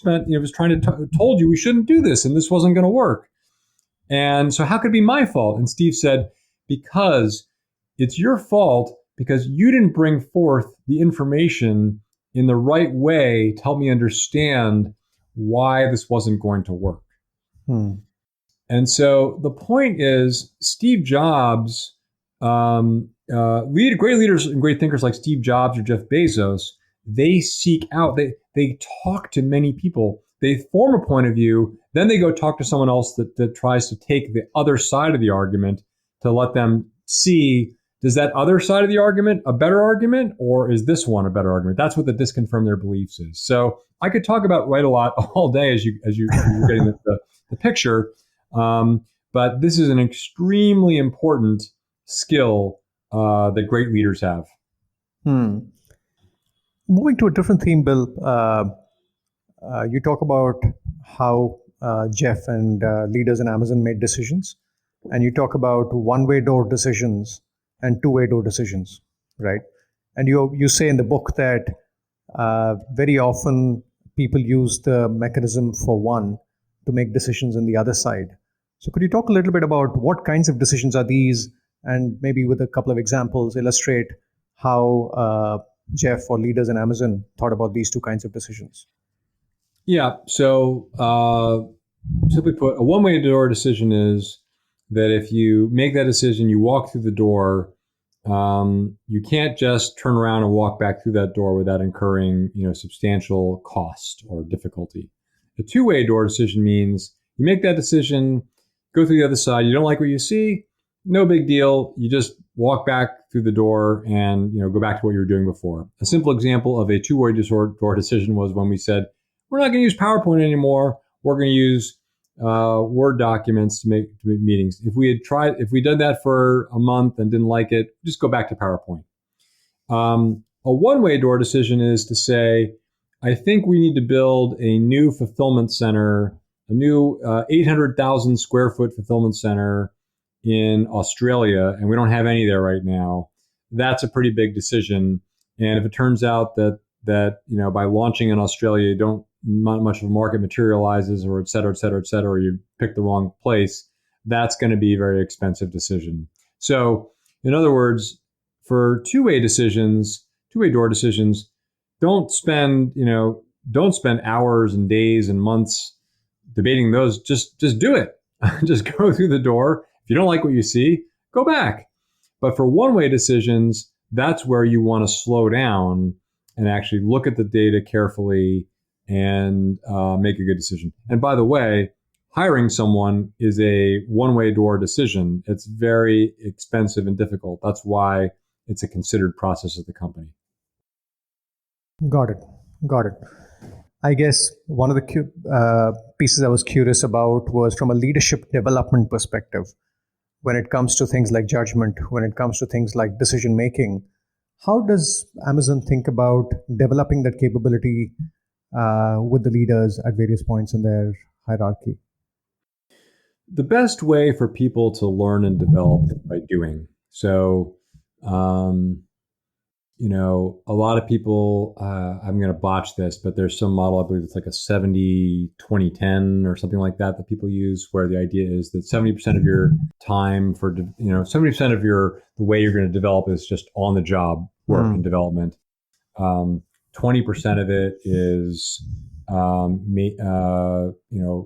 trying to told you we shouldn't do this and this wasn't going to work. And so how could it be my fault?" And Steve said, "Because it's your fault because you didn't bring forth the information in the right way to help me understand why this wasn't going to work." And so the point is, Steve Jobs, great leaders and great thinkers like Steve Jobs or Jeff Bezos, they seek out, they talk to many people. They form a point of view, then they go talk to someone else that tries to take the other side of the argument to let them see, does that other side of the argument a better argument, or is this one a better argument? That's what the disconfirm their beliefs is. So I could talk about right a lot all day as you're getting the picture. But this is an extremely important skill that great leaders have. Moving to a different theme, Bill, you talk about how Jeff and leaders in Amazon made decisions, and you talk about one-way door decisions and two-way door decisions, right? And you say in the book that very often people use the mechanism for one to make decisions on the other side. So could you talk a little bit about what kinds of decisions are these, and maybe with a couple of examples illustrate how Jeff or leaders in Amazon thought about these two kinds of decisions? Yeah. So simply put, a one-way door decision is that if you make that decision, you walk through the door, you can't just turn around and walk back through that door without incurring, substantial cost or difficulty. A two-way door decision means you make that decision, go through the other side. You don't like what you see, no big deal. You just walk back through the door and go back to what you were doing before. A simple example of a two-way door decision was when we said, we're not going to use PowerPoint anymore. We're going to use Word documents to make meetings. If we did that for a month and didn't like it, just go back to PowerPoint. A one-way door decision is to say, I think we need to build a new fulfillment center, a new 800,000 square foot fulfillment center in Australia, and we don't have any there right now. That's a pretty big decision. And if it turns out that by launching in Australia, not much of a market materializes, or et cetera, or you pick the wrong place, that's going to be a very expensive decision. So in other words, for two-way door decisions, don't spend hours and days and months debating those. Just do it. Just go through the door. If you don't like what you see, go back. But for one-way decisions, that's where you want to slow down and actually look at the data carefully and make a good decision. And by the way, hiring someone is a one-way door decision. It's very expensive and difficult. That's why it's a considered process at the company. Got it. I guess one of the pieces I was curious about was from a leadership development perspective. When it comes to things like judgment, when it comes to things like decision making, how does Amazon think about developing that capability with the leaders at various points in their hierarchy? The best way for people to learn and develop is by doing. So, a lot of people, I'm going to botch this, but there's some model, I believe it's like a 70-20-10 or something like that people use, where the idea is that 70% of your time 70% of the way you're going to develop is just on the job work and development. 20% of it is,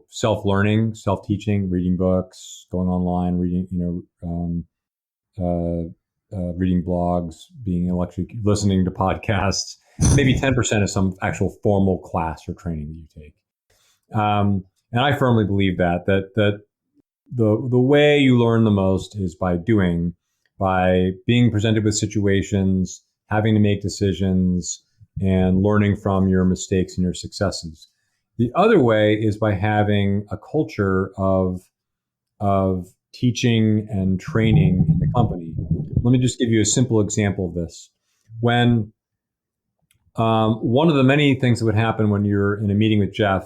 self-learning, self-teaching, reading books, going online, reading blogs, listening to podcasts. Maybe 10% is some actual formal class or training that you take. And I firmly believe that the way you learn the most is by doing, by being presented with situations, having to make decisions, and learning from your mistakes and your successes. The other way is by having a culture of teaching and training in the company. Let me just give you a simple example of this. When one of the many things that would happen when you're in a meeting with Jeff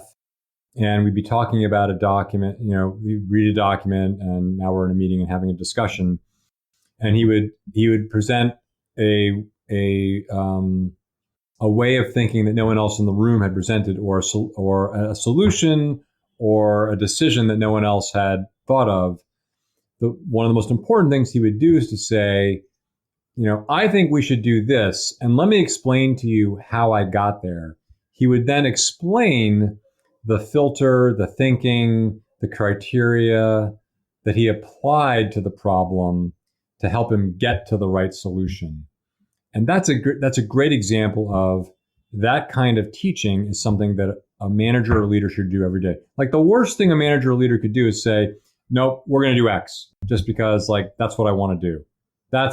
and we'd be talking about a document, we read a document and now we're in a meeting and having a discussion, and he would present a way of thinking that no one else in the room had presented, or a solution or a decision that no one else had thought of. One of the most important things he would do is to say, I think we should do this, and let me explain to you how I got there. He would then explain the filter, the thinking, the criteria that he applied to the problem to help him get to the right solution. And that's a great example of that kind of teaching is something that a manager or leader should do every day. Like, the worst thing a manager or leader could do is say, nope, we're going to do X just because that's what I want to do. That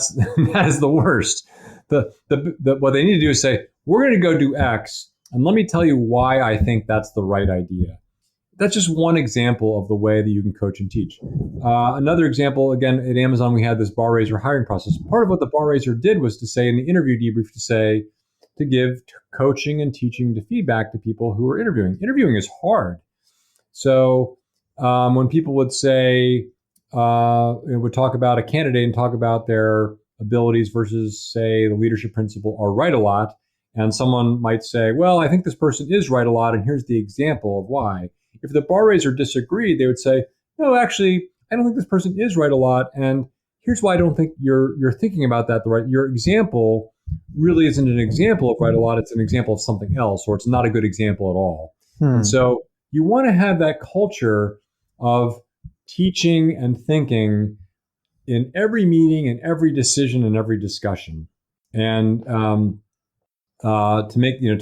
is the worst. What they need to do is say, we're going to go do X, and let me tell you why I think that's the right idea. That's just one example of the way that you can coach and teach. Another example, again, at Amazon, we had this bar raiser hiring process. Part of what the bar raiser did was to say in the interview debrief to give coaching and teaching to feedback to people who are interviewing. Interviewing is hard. So when people would say, would talk about a candidate and talk about their abilities versus, say, the leadership principle or write a lot, and someone might say, well, I think this person is write a lot, and here's the example of why. If the bar raiser disagreed, they would say, no, actually, I don't think this person is write a lot, and here's why I don't think you're thinking about that the right. Your example really isn't an example of write a lot, it's an example of something else, or it's not a good example at all. And so you want to have that culture of teaching and thinking in every meeting and every decision and every discussion. And to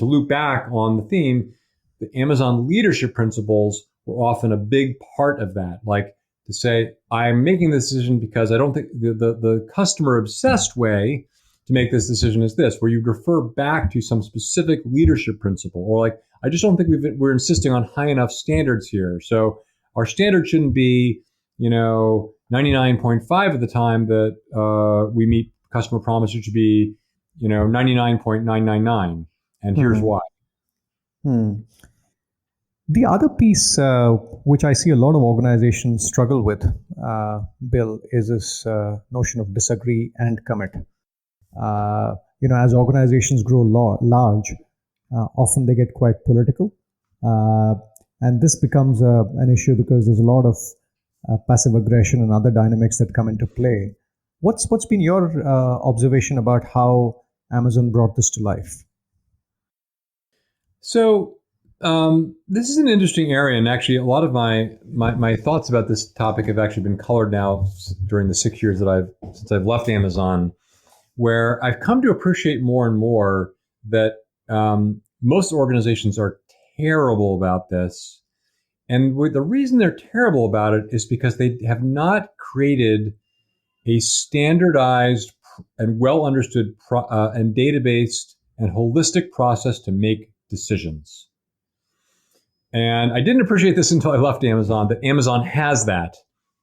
loop back on the theme, the Amazon leadership principles were often a big part of that. Like to say, I'm making this decision because I don't think the customer obsessed way to make this decision is this, where you refer back to some specific leadership principle, or like, I just don't think we're insisting on high enough standards here. So our standard shouldn't be, 99.5 of the time that we meet customer promise. It should be, 99.999. And here's why. The other piece, which I see a lot of organizations struggle with, Bill, is this notion of disagree and commit. As organizations grow large, often they get quite political. And this becomes an issue because there's a lot of passive aggression and other dynamics that come into play. What's been your observation about how Amazon brought this to life? So this is an interesting area, and actually a lot of my thoughts about this topic have actually been colored now during the 6 years since I've left Amazon, where I've come to appreciate more and more that most organizations are terrible about this. And the reason they're terrible about it is because they have not created a standardized and well understood and database and holistic process to make decisions. And I didn't appreciate this until I left Amazon, that Amazon has that.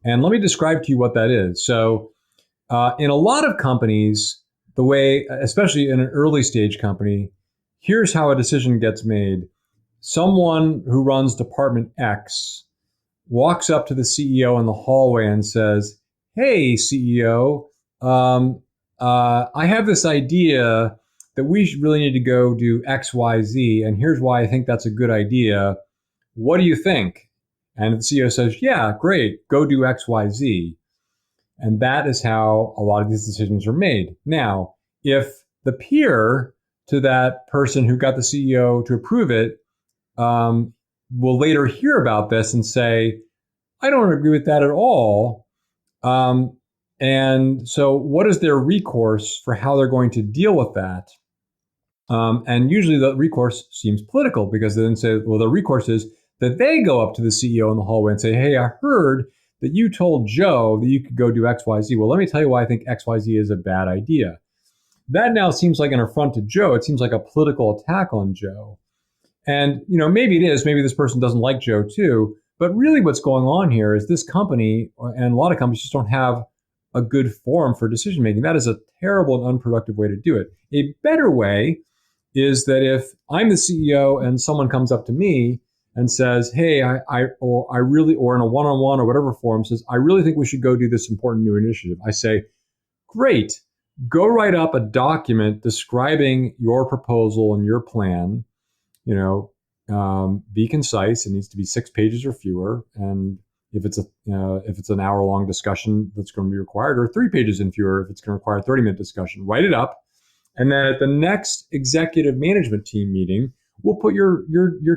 And let me describe to you what that is. So in a lot of companies, the way, especially in an early stage company, here's how a decision gets made. Someone who runs department X walks up to the CEO in the hallway and says, "Hey, CEO, I have this idea that we really need to go do X, Y, Z, and here's why I think that's a good idea. What do you think?" And the CEO says, "Yeah, great, go do X, Y, Z." And that is how a lot of these decisions are made. Now, if the peer to that person who got the CEO to approve it will later hear about this and say, "I don't agree with that at all." And so what is their recourse for how they're going to deal with that? And usually the recourse seems political, because they then say, well, the recourse is that they go up to the CEO in the hallway and say, "Hey, I heard that you told Joe that you could go do X, Y, Z. Well, let me tell you why I think X, Y, Z is a bad idea." That now seems like an affront to Joe. It seems like a political attack on Joe. And, maybe it is. Maybe this person doesn't like Joe too. But really what's going on here is this company, and a lot of companies, just don't have a good forum for decision making. That is a terrible and unproductive way to do it. A better way is that if I'm the CEO and someone comes up to me and says, "Hey, I really," or in a one-on-one or whatever forum says, "I really think we should go do this important new initiative." I say, "Great, go write up a document describing your proposal and your plan. Be concise. It needs to be 6 pages or fewer. And if it's an hour-long discussion that's going to be required, or 3 pages and fewer if it's going to require a 30-minute discussion, write it up. And then at the next executive management team meeting, we'll put your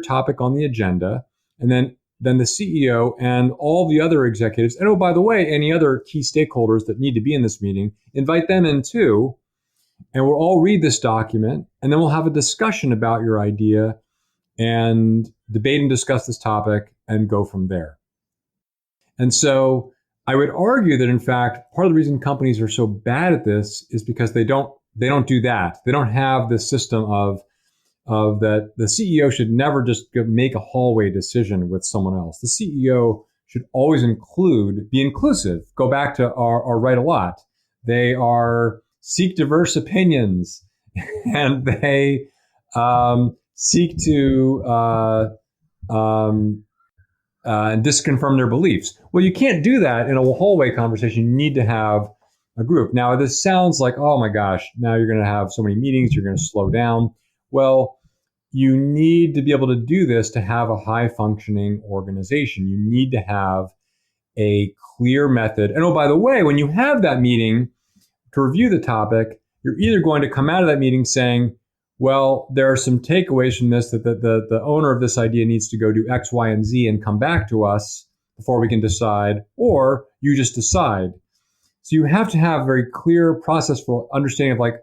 topic on the agenda. And then the CEO and all the other executives, and oh, by the way, any other key stakeholders that need to be in this meeting, invite them in too. And we'll all read this document, and then we'll have a discussion about your idea and debate and discuss this topic and go from there." And so I would argue that, in fact, part of the reason companies are so bad at this is because they don't do that. They don't have this system of that the CEO should never just make a hallway decision with someone else. The CEO should always be inclusive. Go back to our Write a Lot. They seek diverse opinions, and they seek to disconfirm their beliefs. Well, you can't do that in a hallway conversation. You need to have a group. Now, this sounds like, oh my gosh, now you're going to have so many meetings, you're going to slow down. Well, you need to be able to do this to have a high-functioning organization. You need to have a clear method. And oh, by the way, when you have that meeting to review the topic, you're either going to come out of that meeting saying, well, there are some takeaways from this, that the owner of this idea needs to go do X, Y, and Z and come back to us before we can decide, or you just decide. So you have to have a very clear process for understanding of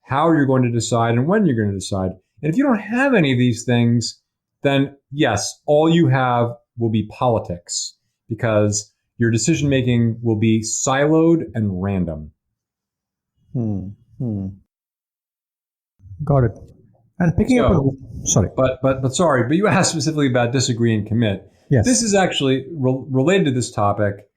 how you're going to decide and when you're going to decide. And if you don't have any of these things, then yes, all you have will be politics, because your decision making will be siloed and random. Got it. And picking up on, sorry. But sorry, but you asked specifically about disagree and commit. Yes. This is actually related to this topic.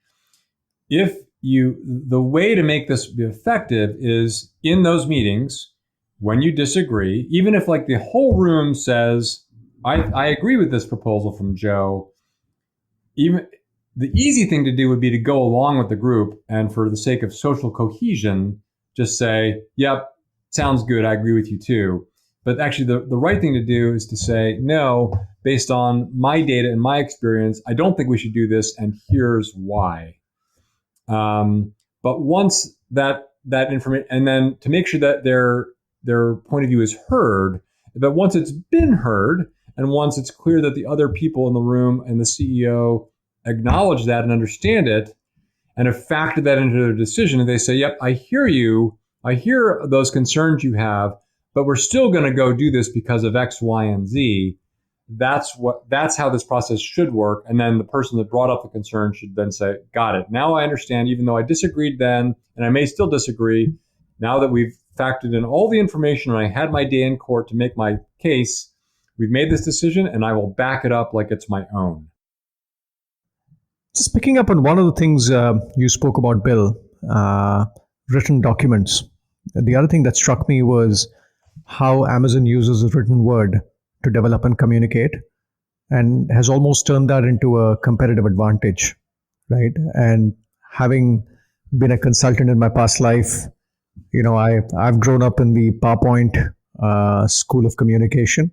The way to make this be effective is in those meetings, when you disagree, even if the whole room says, I agree with this proposal from Joe, even the easy thing to do would be to go along with the group, and for the sake of social cohesion, just say, yep, sounds good, I agree with you too. But actually the right thing to do is to say, no, based on my data and my experience, I don't think we should do this, and here's why. But once that information, and then to make sure that their point of view is heard, but once it's been heard, and once it's clear that the other people in the room and the CEO acknowledge that and understand it, and have factored that into their decision, and they say, yep, I hear you, I hear those concerns you have, but we're still going to go do this because of X, Y, and Z. That's how this process should work. And then the person that brought up the concern should then say, got it. Now I understand, even though I disagreed then, and I may still disagree, now that we've factored in all the information and I had my day in court to make my case, we've made this decision and I will back it up like it's my own. Just picking up on one of the things you spoke about, Bill, written documents. The other thing that struck me was how Amazon uses the written word to develop and communicate, and has almost turned that into a competitive advantage, right? And having been a consultant in my past life, I've grown up in the PowerPoint school of communication.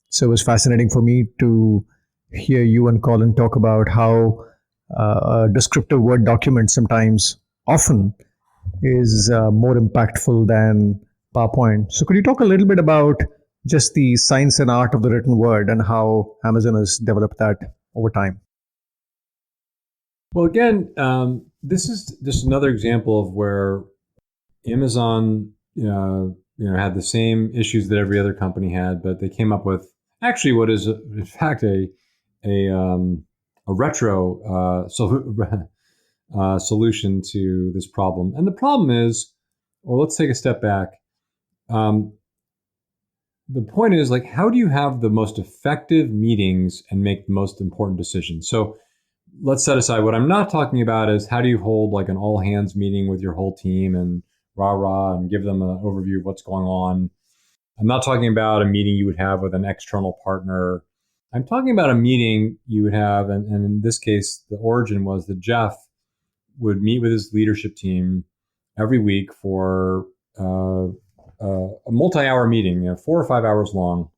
So it was fascinating for me to hear you and Colin talk about how a descriptive Word document often is more impactful than PowerPoint. So could you talk a little bit about just the science and art of the written word and how Amazon has developed that over time? Well, again, this is just another example of where Amazon, had the same issues that every other company had, but they came up with actually what is, in fact, a retro solution to this problem. And the problem is, or let's take a step back. The point is, like, how do you have the most effective meetings and make the most important decisions? So let's set aside what I'm not talking about is how do you hold like an all hands meeting with your whole team and rah and give them an overview of what's going on. I'm not talking about a meeting you would have with an external partner. I'm talking about a meeting you would have, and in this case, the origin was that Jeff would meet with his leadership team every week for a multi-hour meeting, 4 or 5 hours long.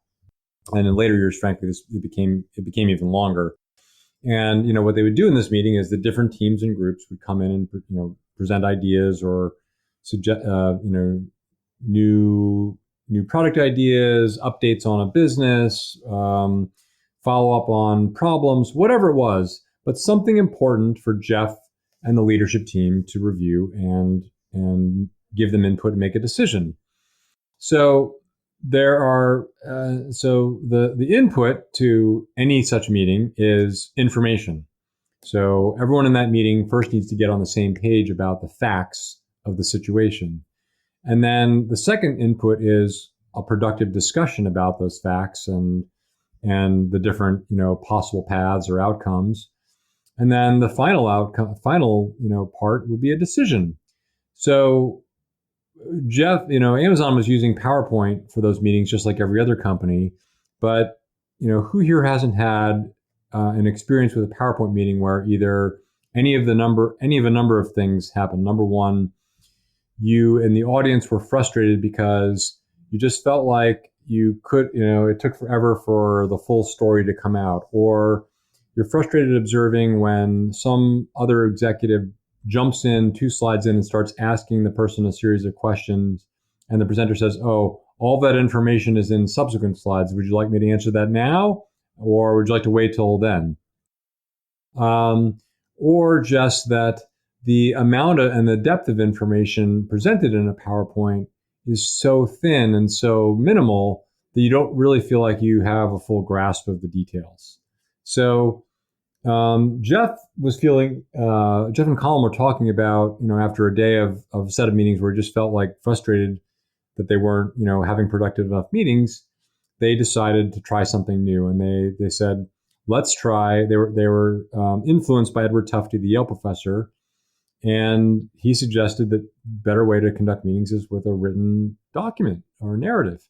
And in later years, frankly, it became even longer. And what they would do in this meeting is the different teams and groups would come in and present ideas or suggest new product ideas, updates on a business, follow up on problems, whatever it was, but something important for Jeff and the leadership team to review and give them input and make a decision. So there are the input to any such meeting is information. So everyone in that meeting first needs to get on the same page about the facts of the situation. And then the second input is a productive discussion about those facts and the different, possible paths or outcomes. And then the final part would be a decision. So Jeff, Amazon was using PowerPoint for those meetings just like every other company. But, who here hasn't had an experience with a PowerPoint meeting where either any of a number of things happened. Number one, you and the audience were frustrated because you just felt like you could, it took forever for the full story to come out, or you're frustrated observing when some other executive jumps in 2 slides in and starts asking the person a series of questions, and the presenter says, "Oh, all that information is in subsequent slides. Would you like me to answer that now, or would you like to wait till then?" Or just that the amount and the depth of information presented in a PowerPoint is so thin and so minimal that you don't really feel like you have a full grasp of the details. So Jeff and Colin were talking about, after a day of a set of meetings where it just felt like frustrated that they weren't, having productive enough meetings, they decided to try something new. And they said, let's try, they were influenced by Edward Tufte, the Yale professor. And he suggested that better way to conduct meetings is with a written document or narrative.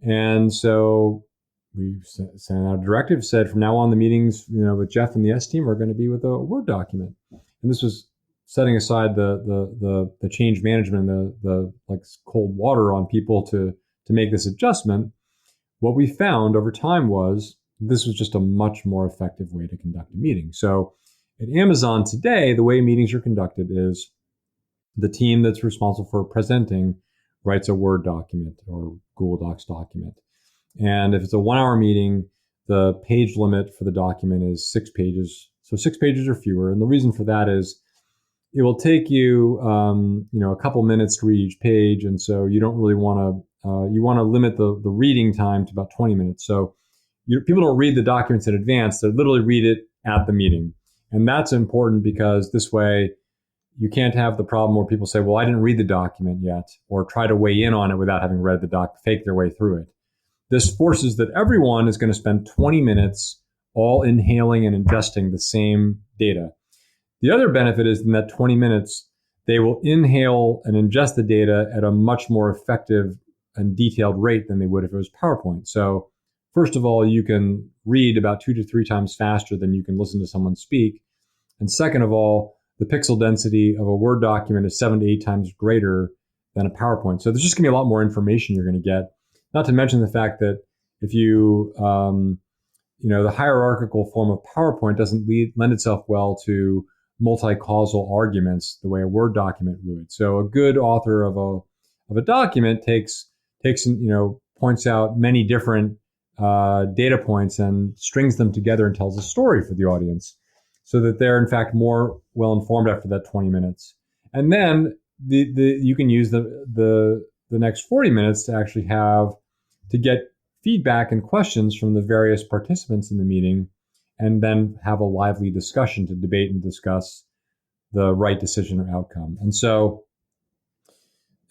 And so we sent out a directive, said from now on the meetings, with Jeff and the S team are going to be with a Word document. And this was setting aside the change management, the like cold water on people to make this adjustment. What we found over time was this was just a much more effective way to conduct a meeting. So at Amazon today, the way meetings are conducted is the team that's responsible for presenting writes a Word document or Google Docs document. And if it's a 1 hour meeting, the page limit for the document is 6 pages. So 6 pages or fewer. And the reason for that is it will take you, a couple minutes to read each page. And so you don't really want you want to limit the reading time to about 20 minutes. So people don't read the documents in advance. They literally read it at the meeting. And that's important because this way you can't have the problem where people say, well, I didn't read the document yet, or try to weigh in on it without having read the doc, fake their way through it. This forces that everyone is going to spend 20 minutes all inhaling and ingesting the same data. The other benefit is in that 20 minutes, they will inhale and ingest the data at a much more effective and detailed rate than they would if it was PowerPoint. So first of all, you can read about 2 to 3 times faster than you can listen to someone speak. And second of all, the pixel density of a Word document is 7 to 8 times greater than a PowerPoint. So there's just going to be a lot more information you're going to get. Not to mention the fact that if you, the hierarchical form of PowerPoint doesn't lend itself well to multi-causal arguments the way a Word document would. So a good author of a document takes points out many different data points and strings them together and tells a story for the audience, so that they're in fact more well informed after that 20 minutes. And then you can use the next 40 minutes to actually to get feedback and questions from the various participants in the meeting, and then have a lively discussion to debate and discuss the right decision or outcome. And so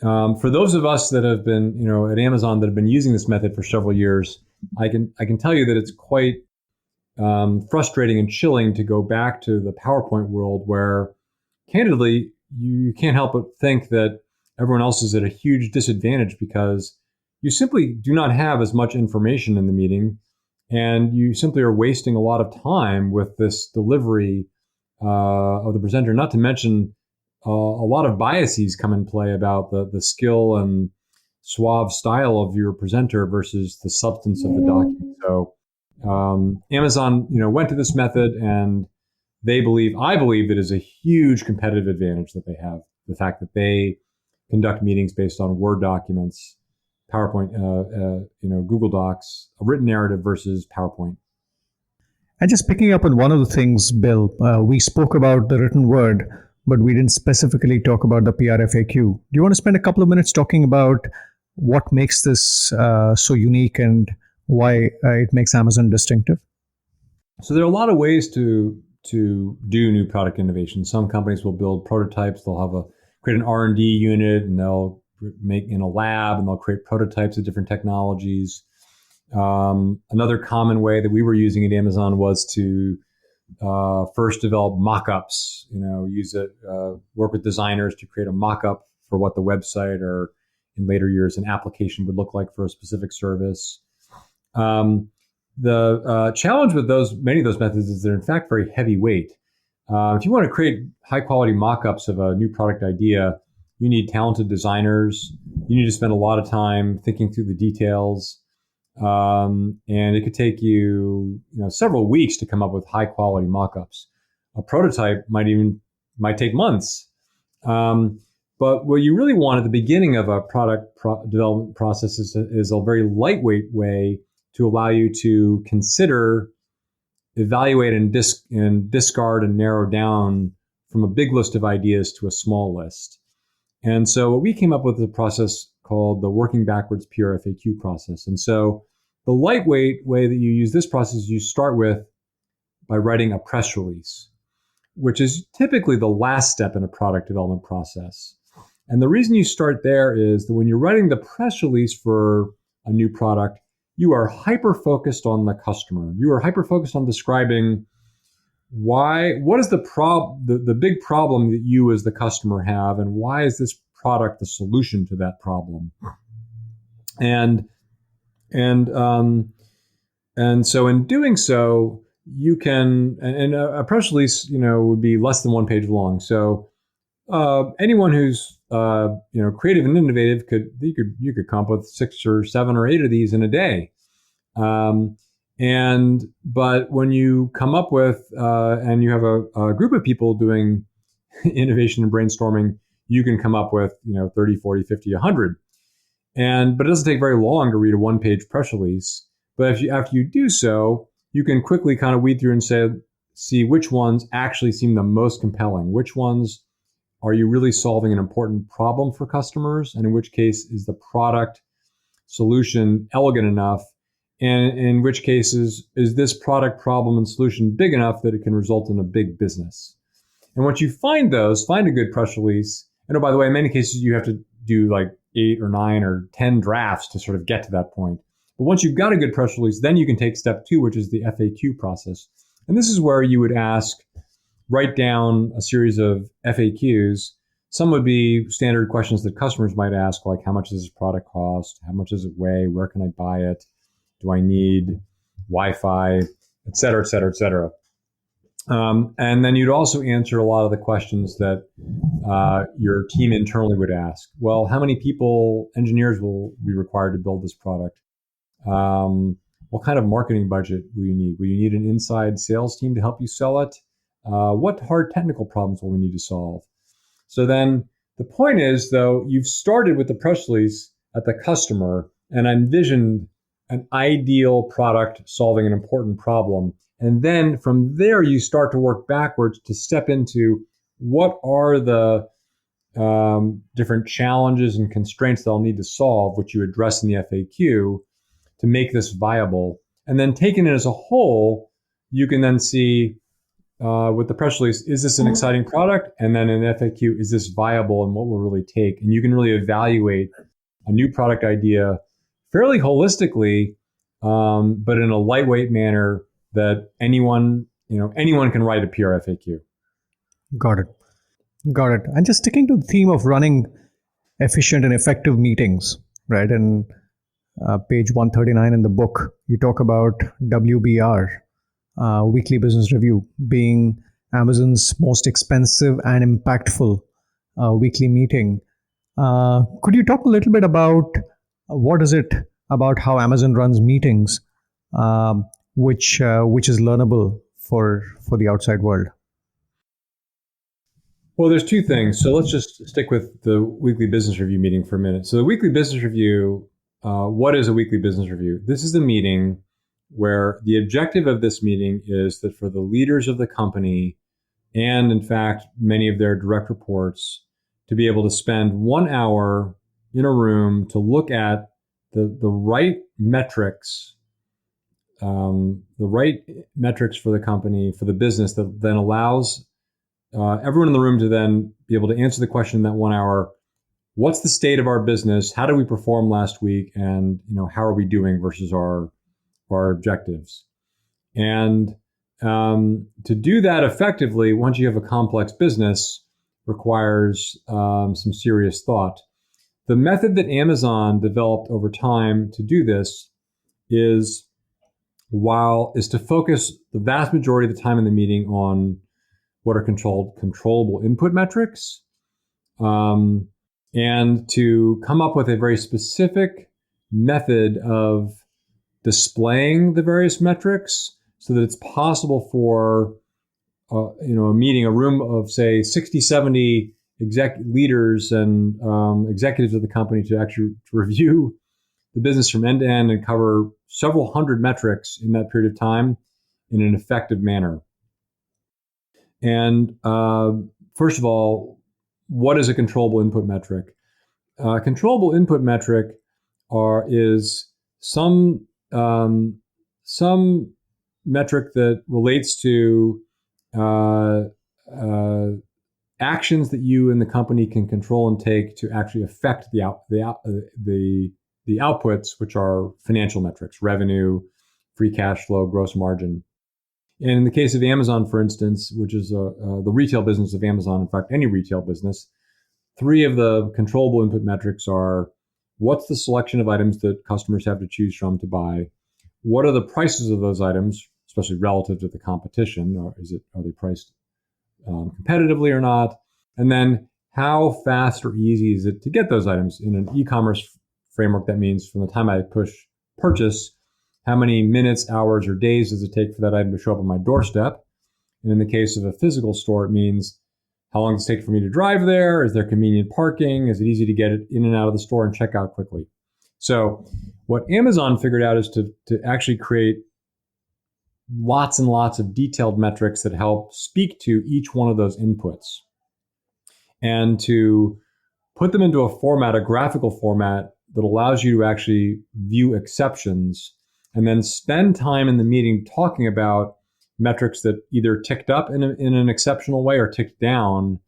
for those of us that have been, at Amazon that have been using this method for several years, I can tell you that it's quite frustrating and chilling to go back to the PowerPoint world where, candidly, you can't help but think that everyone else is at a huge disadvantage because you simply do not have as much information in the meeting, and you simply are wasting a lot of time with this delivery of the presenter. Not to mention a lot of biases come in play about the skill and suave style of your presenter versus the substance of the document. So Amazon, went to this method, and I believe it is a huge competitive advantage that they have. The fact that they conduct meetings based on Word documents, PowerPoint, Google Docs, a written narrative versus PowerPoint. And just picking up on one of the things, Bill, we spoke about the written word, but we didn't specifically talk about the PRFAQ. Do you want to spend a couple of minutes talking about what makes this so unique and why it makes Amazon distinctive? So there are a lot of ways to do new product innovation. Some companies will build prototypes. They'll create an R&D unit, and they'll make in a lab, and they'll create prototypes of different technologies. Another common way that we were using at Amazon was to first develop mock-ups, work with designers to create a mock-up for what the website or in later years an application would look like for a specific service. The challenge with many of those methods is they're in fact very heavyweight. If you want to create high-quality mock-ups of a new product idea, you need talented designers. You need to spend a lot of time thinking through the details. And it could take you, several weeks to come up with high quality mock-ups. A prototype might take months. But what you really want at the beginning of a product development process is a very lightweight way to allow you to consider, evaluate, and discard and narrow down from a big list of ideas to a small list. And so what we came up with is a process called the working backwards PRFAQ process. And so the lightweight way that you use this process is you start by writing a press release, which is typically the last step in a product development process. And the reason you start there is that when you're writing the press release for a new product, you are hyper-focused on the customer. You are hyper-focused on describing what is the big problem that you as the customer have, and why is this product the solution to that problem? And so in doing so, you can, and a press release, would be less than 1 page long. So anyone who's creative and innovative you could come up with 6 or 7 or 8 of these in a day. But when you come up with and you have a group of people doing innovation and brainstorming, you can come up with 30, 40, 50, 100. But it doesn't take very long to read a 1-page press release. But after you do so, you can quickly kind of weed through and see which ones actually seem the most compelling. Which ones are you really solving an important problem for customers? And in which case is the product solution elegant enough? And in which cases, is this product problem and solution big enough that it can result in a big business? And once you find a good press release, and oh, by the way, in many cases, you have to do like 8 or 9 or 10 drafts to sort of get to that point. But once you've got a good press release, then you can take step 2, which is the FAQ process. And this is where you would write down a series of FAQs. Some would be standard questions that customers might ask, like how much does this product cost? How much does it weigh? Where can I buy it? Do I need Wi-Fi, et cetera, et cetera, et cetera. And then you'd also answer a lot of the questions that your team internally would ask. Well, how many engineers will be required to build this product? What kind of marketing budget will you need? Will you need an inside sales team to help you sell it? What hard technical problems will we need to solve? So then the point is, though, you've started with the press release at the customer and envisioned an ideal product solving an important problem. And then from there, you start to work backwards to step into what are the different challenges and constraints they'll need to solve, which you address in the FAQ to make this viable. And then taking it as a whole, you can then see with the press release, is this an exciting product? And then in the FAQ, is this viable and what will really take? And you can really evaluate a new product idea fairly holistically, but in a lightweight manner that anyone can write a PR FAQ. Got it. And just sticking to the theme of running efficient and effective meetings, right? And page 139 in the book, you talk about WBR, Weekly Business Review, being Amazon's most expensive and impactful weekly meeting. Could you talk a little bit about what is it about how Amazon runs meetings, which is learnable for the outside world? Well, there's two things. So let's just stick with the Weekly Business Review meeting for a minute. So the Weekly Business Review, what is a Weekly Business Review? This is a meeting where the objective of this meeting is that for the leaders of the company and, in fact, many of their direct reports to be able to spend 1 hour in a room to look at the right metrics, for the company, for the business that then allows everyone in the room to then be able to answer the question in that 1 hour: what's the state of our business? How did we perform last week? And how are we doing versus our objectives? And to do that effectively, once you have a complex business, requires some serious thought. The method that Amazon developed over time to do this is to focus the vast majority of the time in the meeting on what are controllable input metrics, and to come up with a very specific method of displaying the various metrics so that it's possible for a room of, say, 60, 70 leaders and executives of the company to actually review the business from end to end and cover several hundred metrics in that period of time in an effective manner. And first of all, what is a controllable input metric? Controllable input metric is some metric that relates to actions that you and the company can control and take to actually affect the outputs, which are financial metrics: revenue, free cash flow, gross margin. And in the case of Amazon, for instance, which is the retail business of Amazon, in fact, any retail business, 3 of the controllable input metrics are: what's the selection of items that customers have to choose from to buy? What are the prices of those items, especially relative to the competition? Or are they priced competitively or not? And then how fast or easy is it to get those items? In an e-commerce framework, that means from the time I push purchase, how many minutes, hours, or days does it take for that item to show up on my doorstep? And in the case of a physical store, it means how long does it take for me to drive there? Is there convenient parking? Is it easy to get it in and out of the store and check out quickly? So what Amazon figured out is to actually create lots and lots of detailed metrics that help speak to each one of those inputs, and to put them into a graphical format that allows you to actually view exceptions and then spend time in the meeting talking about metrics that either ticked up in an exceptional way or ticked down,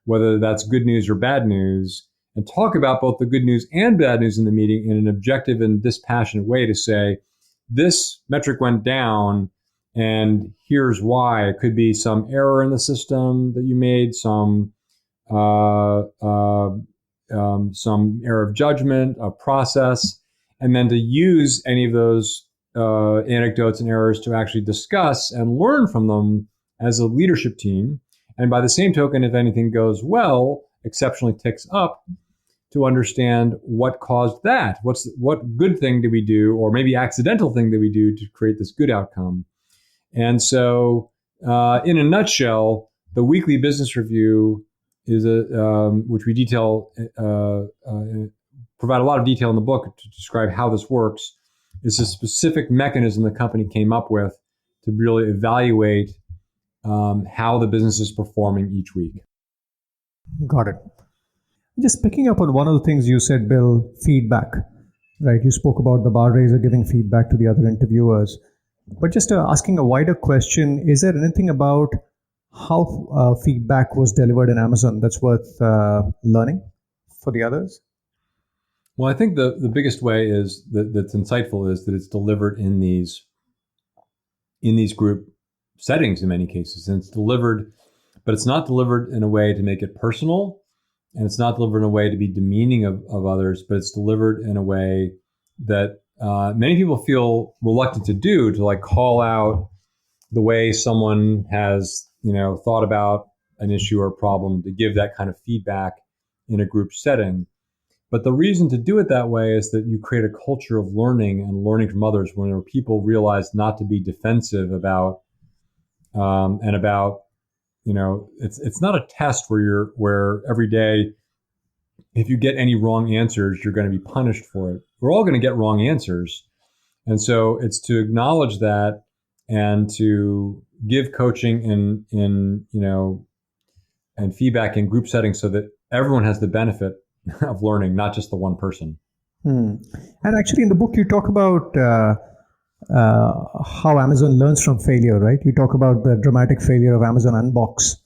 whether that's good news or bad news, and talk about both the good news and bad news in the meeting in an objective and dispassionate way to say, this metric went down and here's why. It could be some error in the system that you made, some error of judgment, a process, and then to use any of those anecdotes and errors to actually discuss and learn from them as a leadership team. And by the same token, if anything goes well, exceptionally ticks up, to understand what caused that. What good thing did we do, or maybe accidental thing did we do to create this good outcome? And so, in a nutshell, the weekly business review is which we detail, provide a lot of detail in the book to describe how this works, is a specific mechanism the company came up with to really evaluate how the business is performing each week. Got it. Just picking up on one of the things you said, Bill, feedback, right? You spoke about the bar raiser giving feedback to the other interviewers. But just asking a wider question, is there anything about how feedback was delivered in Amazon that's worth learning for the others? Well, I think the biggest way is that's insightful is that it's delivered in these group settings in many cases. And it's delivered, but it's not delivered in a way to make it personal. And it's not delivered in a way to be demeaning of others, but it's delivered in a way that many people feel reluctant to do, to like call out the way someone has, thought about an issue or problem, to give that kind of feedback in a group setting. But the reason to do it that way is that you create a culture of learning and learning from others, when people realize not to be defensive about it's not a test where every day, if you get any wrong answers, you're going to be punished for it. We're all going to get wrong answers. And so it's to acknowledge that and to give coaching and feedback in group settings so that everyone has the benefit of learning, not just the one person. And actually in the book, you talk about how Amazon learns from failure, right? You talk about the dramatic failure of Amazon Unbox,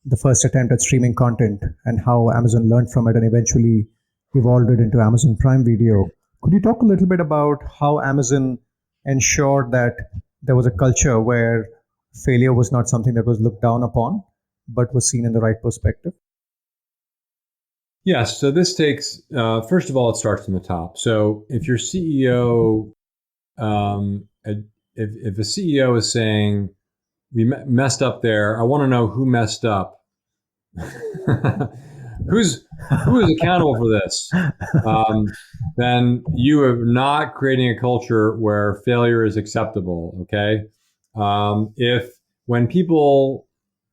the first attempt at streaming content, and how Amazon learned from it and eventually evolved it into Amazon Prime Video. Could you talk a little bit about how Amazon ensured that there was a culture where failure was not something that was looked down upon, but was seen in the right perspective? Yes. So this takes, first of all, it starts from the top. So if your CEO, if a CEO is saying, we messed up there, I want to know who messed up. Who is accountable for this? Then you are not creating a culture where failure is acceptable. Okay. If when people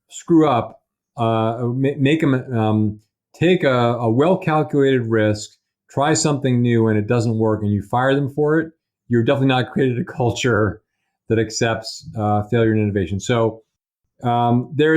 screw up, make them take a well-calculated risk, try something new, and it doesn't work, and you fire them for it, you're definitely not created a culture that accepts failure and innovation. So there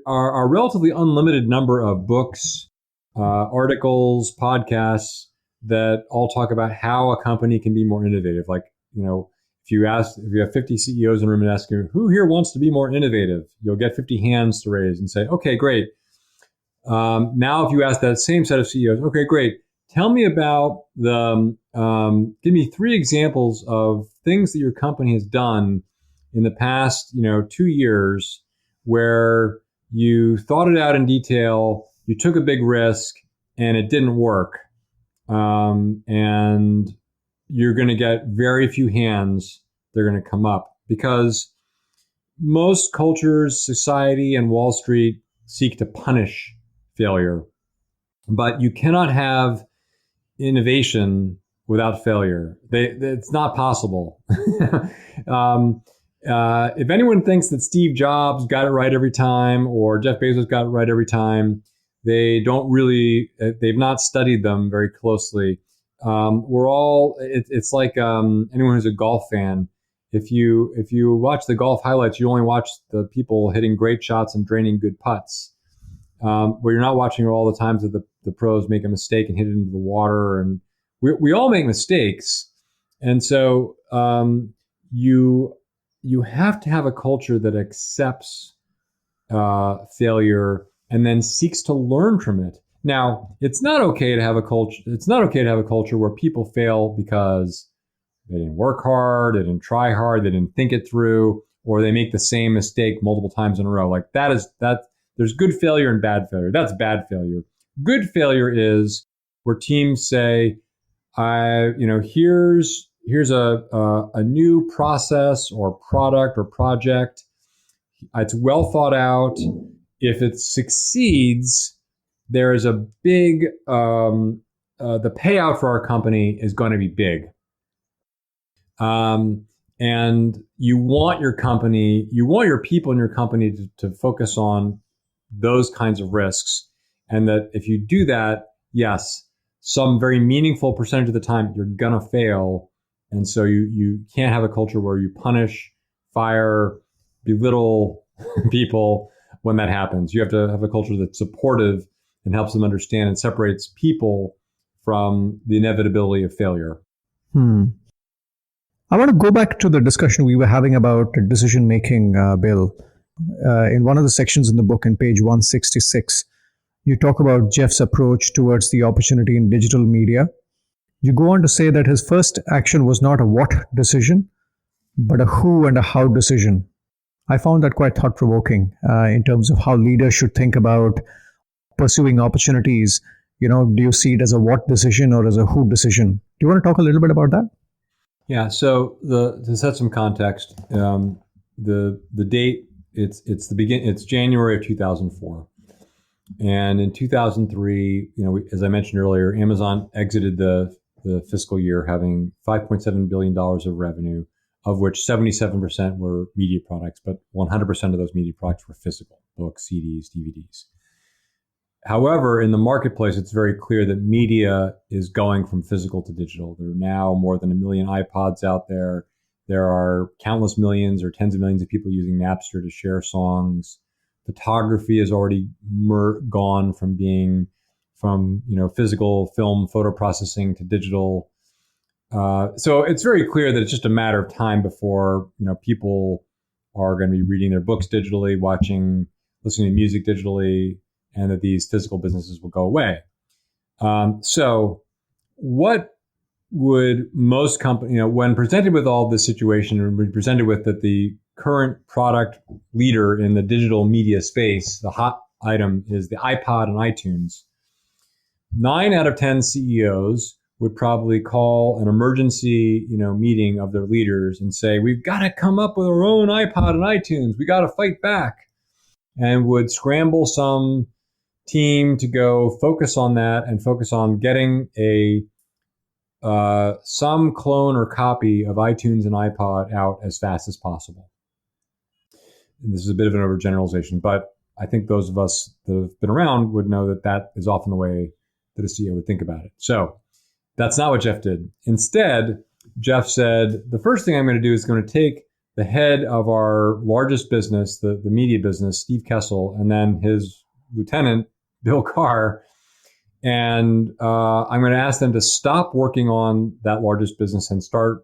are a relatively unlimited number of books, articles, podcasts that all talk about how a company can be more innovative. Like, if you have 50 CEOs in a room and ask them, who here wants to be more innovative? You'll get 50 hands to raise and say, okay, great. Now, if you ask that same set of CEOs, okay, great. Tell me about give me 3 examples of things that your company has done in the past, 2 years where you thought it out in detail, you took a big risk, and it didn't work. And you're going to get very few hands that are going to come up, because most cultures, society, and Wall Street seek to punish failure. But you cannot have innovation without failure. It's not possible. If anyone thinks that Steve Jobs got it right every time or Jeff Bezos got it right every time, they've not studied them very closely. It's like anyone who's a golf fan. If you watch the golf highlights, you only watch the people hitting great shots and draining good putts. Where you're not watching all the times that the pros make a mistake and hit it into the water, and we all make mistakes. And so you have to have a culture that accepts failure and then seeks to learn from it. Now, it's not okay to have a culture. It's not okay to have a culture where people fail because they didn't work hard, they didn't try hard, they didn't think it through, or they make the same mistake multiple times in a row. Like that. There's good failure and bad failure. That's bad failure. Good failure is where teams say, here's a new process or product or project. It's well thought out. If it succeeds, there is a big, the payout for our company is going to be big. And you want your people in your company to focus on those kinds of risks. And that if you do that, yes, some very meaningful percentage of the time you're going to fail. And so you can't have a culture where you punish, fire, belittle people when that happens. You have to have a culture that's supportive and helps them understand and separates people from the inevitability of failure. I want to go back to the discussion we were having about decision making, Bill. In one of the sections in the book, in page 166, you talk about Jeff's approach towards the opportunity in digital media. You go on to say that his first action was not a what decision, but a who and a how decision. I found that quite thought-provoking in terms of how leaders should think about pursuing opportunities. Do you see it as a what decision or as a who decision? Do you want to talk a little bit about that? Yeah. So to set some context, the date it's January of 2004, and in 2003, as I mentioned earlier, Amazon exited the fiscal year having $5.7 billion of revenue, of which 77% were media products, but 100% of those media products were physical, books, CDs, DVDs. However, in the marketplace, it's very clear that media is going from physical to digital. There are now more than 1 million iPods out there. There are countless millions or tens of millions of people using Napster to share songs. Photography has already gone from physical film photo processing to digital. So it's very clear that it's just a matter of time before people are going to be reading their books digitally, listening to music digitally, and that these physical businesses will go away. So what would most companies, when presented with all this situation and presented with that the current product leader in the digital media space, the hot item is the iPod and iTunes, 9 out of 10 CEOs would probably call an emergency, meeting of their leaders and say, we've got to come up with our own iPod and iTunes. We got to fight back, and would scramble some team to go focus on that and focus on getting some clone or copy of iTunes and iPod out as fast as possible. And this is a bit of an overgeneralization, but I think those of us that have been around would know that is often the way that a CEO would think about it. So that's not what Jeff did. Instead, Jeff said, the first thing I'm going to do is going to take the head of our largest business, the media business, Steve Kessel, and then his lieutenant, Bill Carr, and I'm going to ask them to stop working on that largest business and start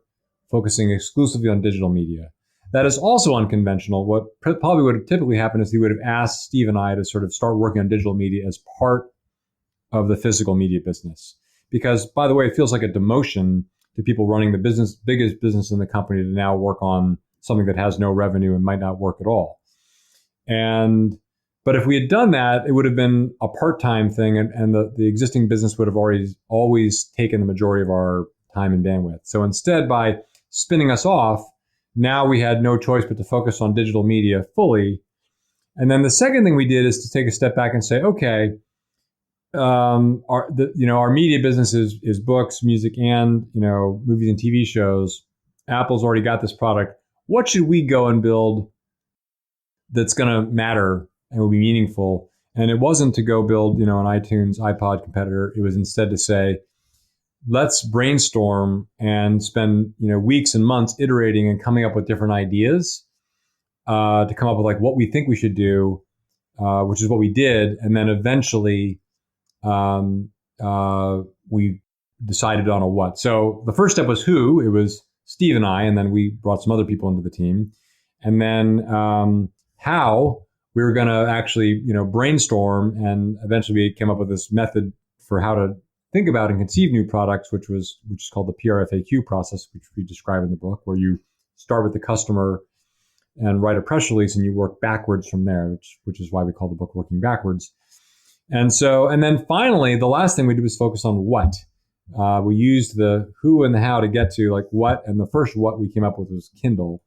focusing exclusively on digital media. That is also unconventional. What probably would have typically happened is he would have asked Steve and I to sort of start working on digital media as part of the physical media business. Because, by the way, it feels like a demotion to people running the biggest business in the company to now work on something that has no revenue and might not work at all. But if we had done that, it would have been a part-time thing, and the existing business would have always taken the majority of our time and bandwidth. So instead, by spinning us off, now we had no choice but to focus on digital media fully. And then the second thing we did is to take a step back and say, okay, our media business is books, music, and movies and TV shows. Apple's already got this product. What should we go and build that's going to matter and will be meaningful? And it wasn't to go build an iTunes, iPod competitor. It was instead to say, let's brainstorm and spend weeks and months iterating and coming up with different ideas to come up with what we think we should do, which is what we did. And then eventually we decided on a what. So the first step was who. It was Steve and I, and then we brought some other people into the team. And then how we were going to actually, brainstorm, and eventually we came up with this method for how to think about and conceive new products, which is called the PRFAQ process, which we describe in the book, where you start with the customer and write a press release and you work backwards from there, which is why we call the book Working Backwards. And then finally, the last thing we did was focus on what. We used the who and the how to get to like what, and the first what we came up with was Kindle.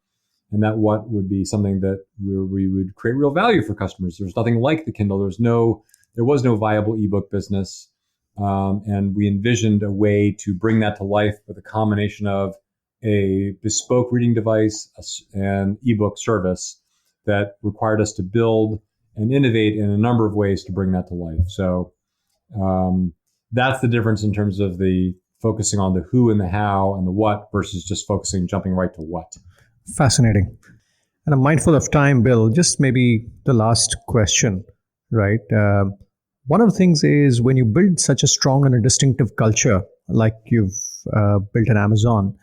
And that what would be something that we would create real value for customers. There's nothing like the Kindle. There was no viable ebook business. And we envisioned a way to bring that to life with a combination of a bespoke reading device and ebook service that required us to build and innovate in a number of ways to bring that to life. So that's the difference in terms of the focusing on the who and the how and the what versus just jumping right to what. Fascinating. And I'm mindful of time, Bill. Just maybe the last question, right? One of the things is when you build such a strong and a distinctive culture, like you've built in Amazon,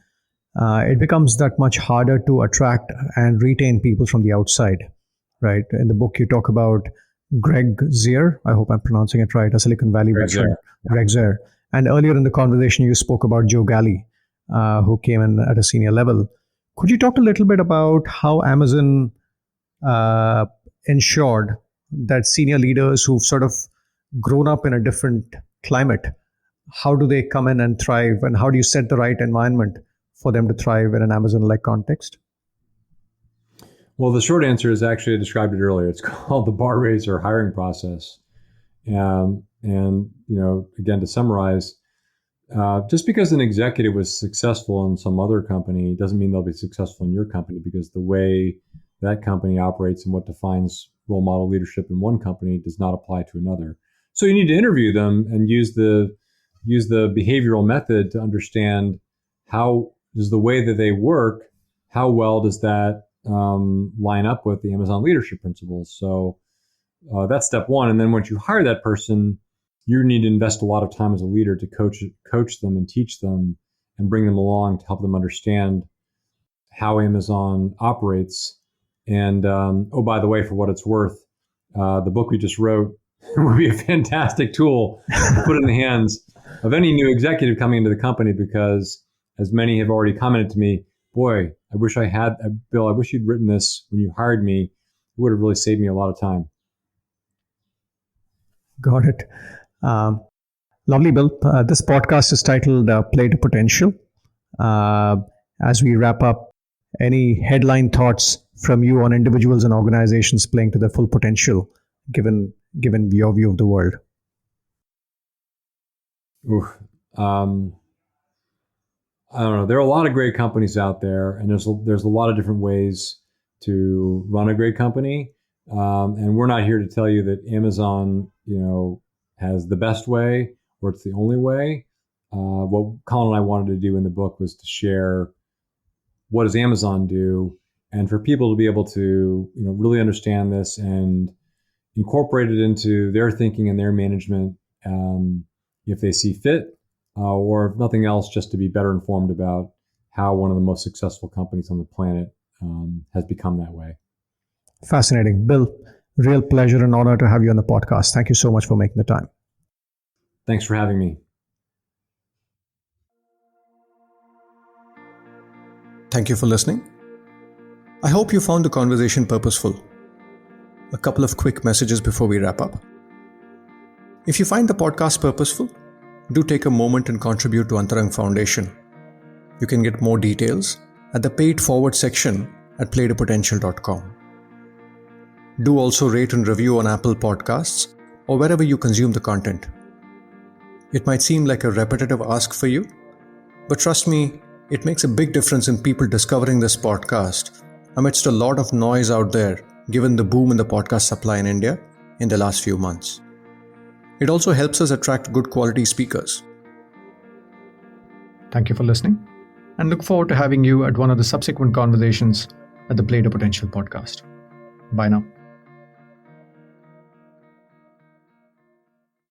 it becomes that much harder to attract and retain people from the outside, right? In the book, you talk about Greg Zier. I hope I'm pronouncing it right, a Silicon Valley veteran. Greg Zier. And earlier in the conversation, you spoke about Joe Galley, who came in at a senior level. Could you talk a little bit about how Amazon ensured that senior leaders who've sort of grown up in a different climate, how do they come in and thrive, and how do you set the right environment for them to thrive in an Amazon-like context? Well, the short answer is actually I described it earlier. It's called the bar raiser hiring process. And again, to summarize, just because an executive was successful in some other company doesn't mean they'll be successful in your company, because the way that company operates and what defines role model leadership in one company does not apply to another. So you need to interview them and use the behavioral method to understand how does the way that they work, how well does that line up with the Amazon leadership principles. So that's step one. And then once you hire that person, you need to invest a lot of time as a leader to coach them and teach them and bring them along to help them understand how Amazon operates. And by the way, for what it's worth, the book we just wrote would be a fantastic tool to put in the hands of any new executive coming into the company, because as many have already commented to me, boy, I wish I had, Bill, I wish you'd written this when you hired me. It would have really saved me a lot of time. Got it. Lovely, Bill. This podcast is titled Play to Potential. As we wrap up, any headline thoughts from you on individuals and organizations playing to their full potential, given your view of the world? I don't know. There are a lot of great companies out there, and there's a lot of different ways to run a great company. And we're not here to tell you that Amazon, has the best way or it's the only way. What Colin and I wanted to do in the book was to share what does Amazon do, and for people to be able to, really understand this and incorporate it into their thinking and their management, if they see fit, or if nothing else, just to be better informed about how one of the most successful companies on the planet has become that way. Fascinating. Bill, real pleasure and honor to have you on the podcast. Thank you so much for making the time. Thanks for having me. Thank you for listening. I hope you found the conversation purposeful. A couple of quick messages before we wrap up. If you find the podcast purposeful, do take a moment and contribute to Antarang Foundation. You can get more details at the paid forward section at playtopotential.com. Do also rate and review on Apple Podcasts or wherever you consume the content. It might seem like a repetitive ask for you, but trust me, it makes a big difference in people discovering this podcast amidst a lot of noise out there, given the boom in the podcast supply in India in the last few months. It also helps us attract good quality speakers. Thank you for listening, and look forward to having you at one of the subsequent conversations at the Play to Potential podcast. Bye now.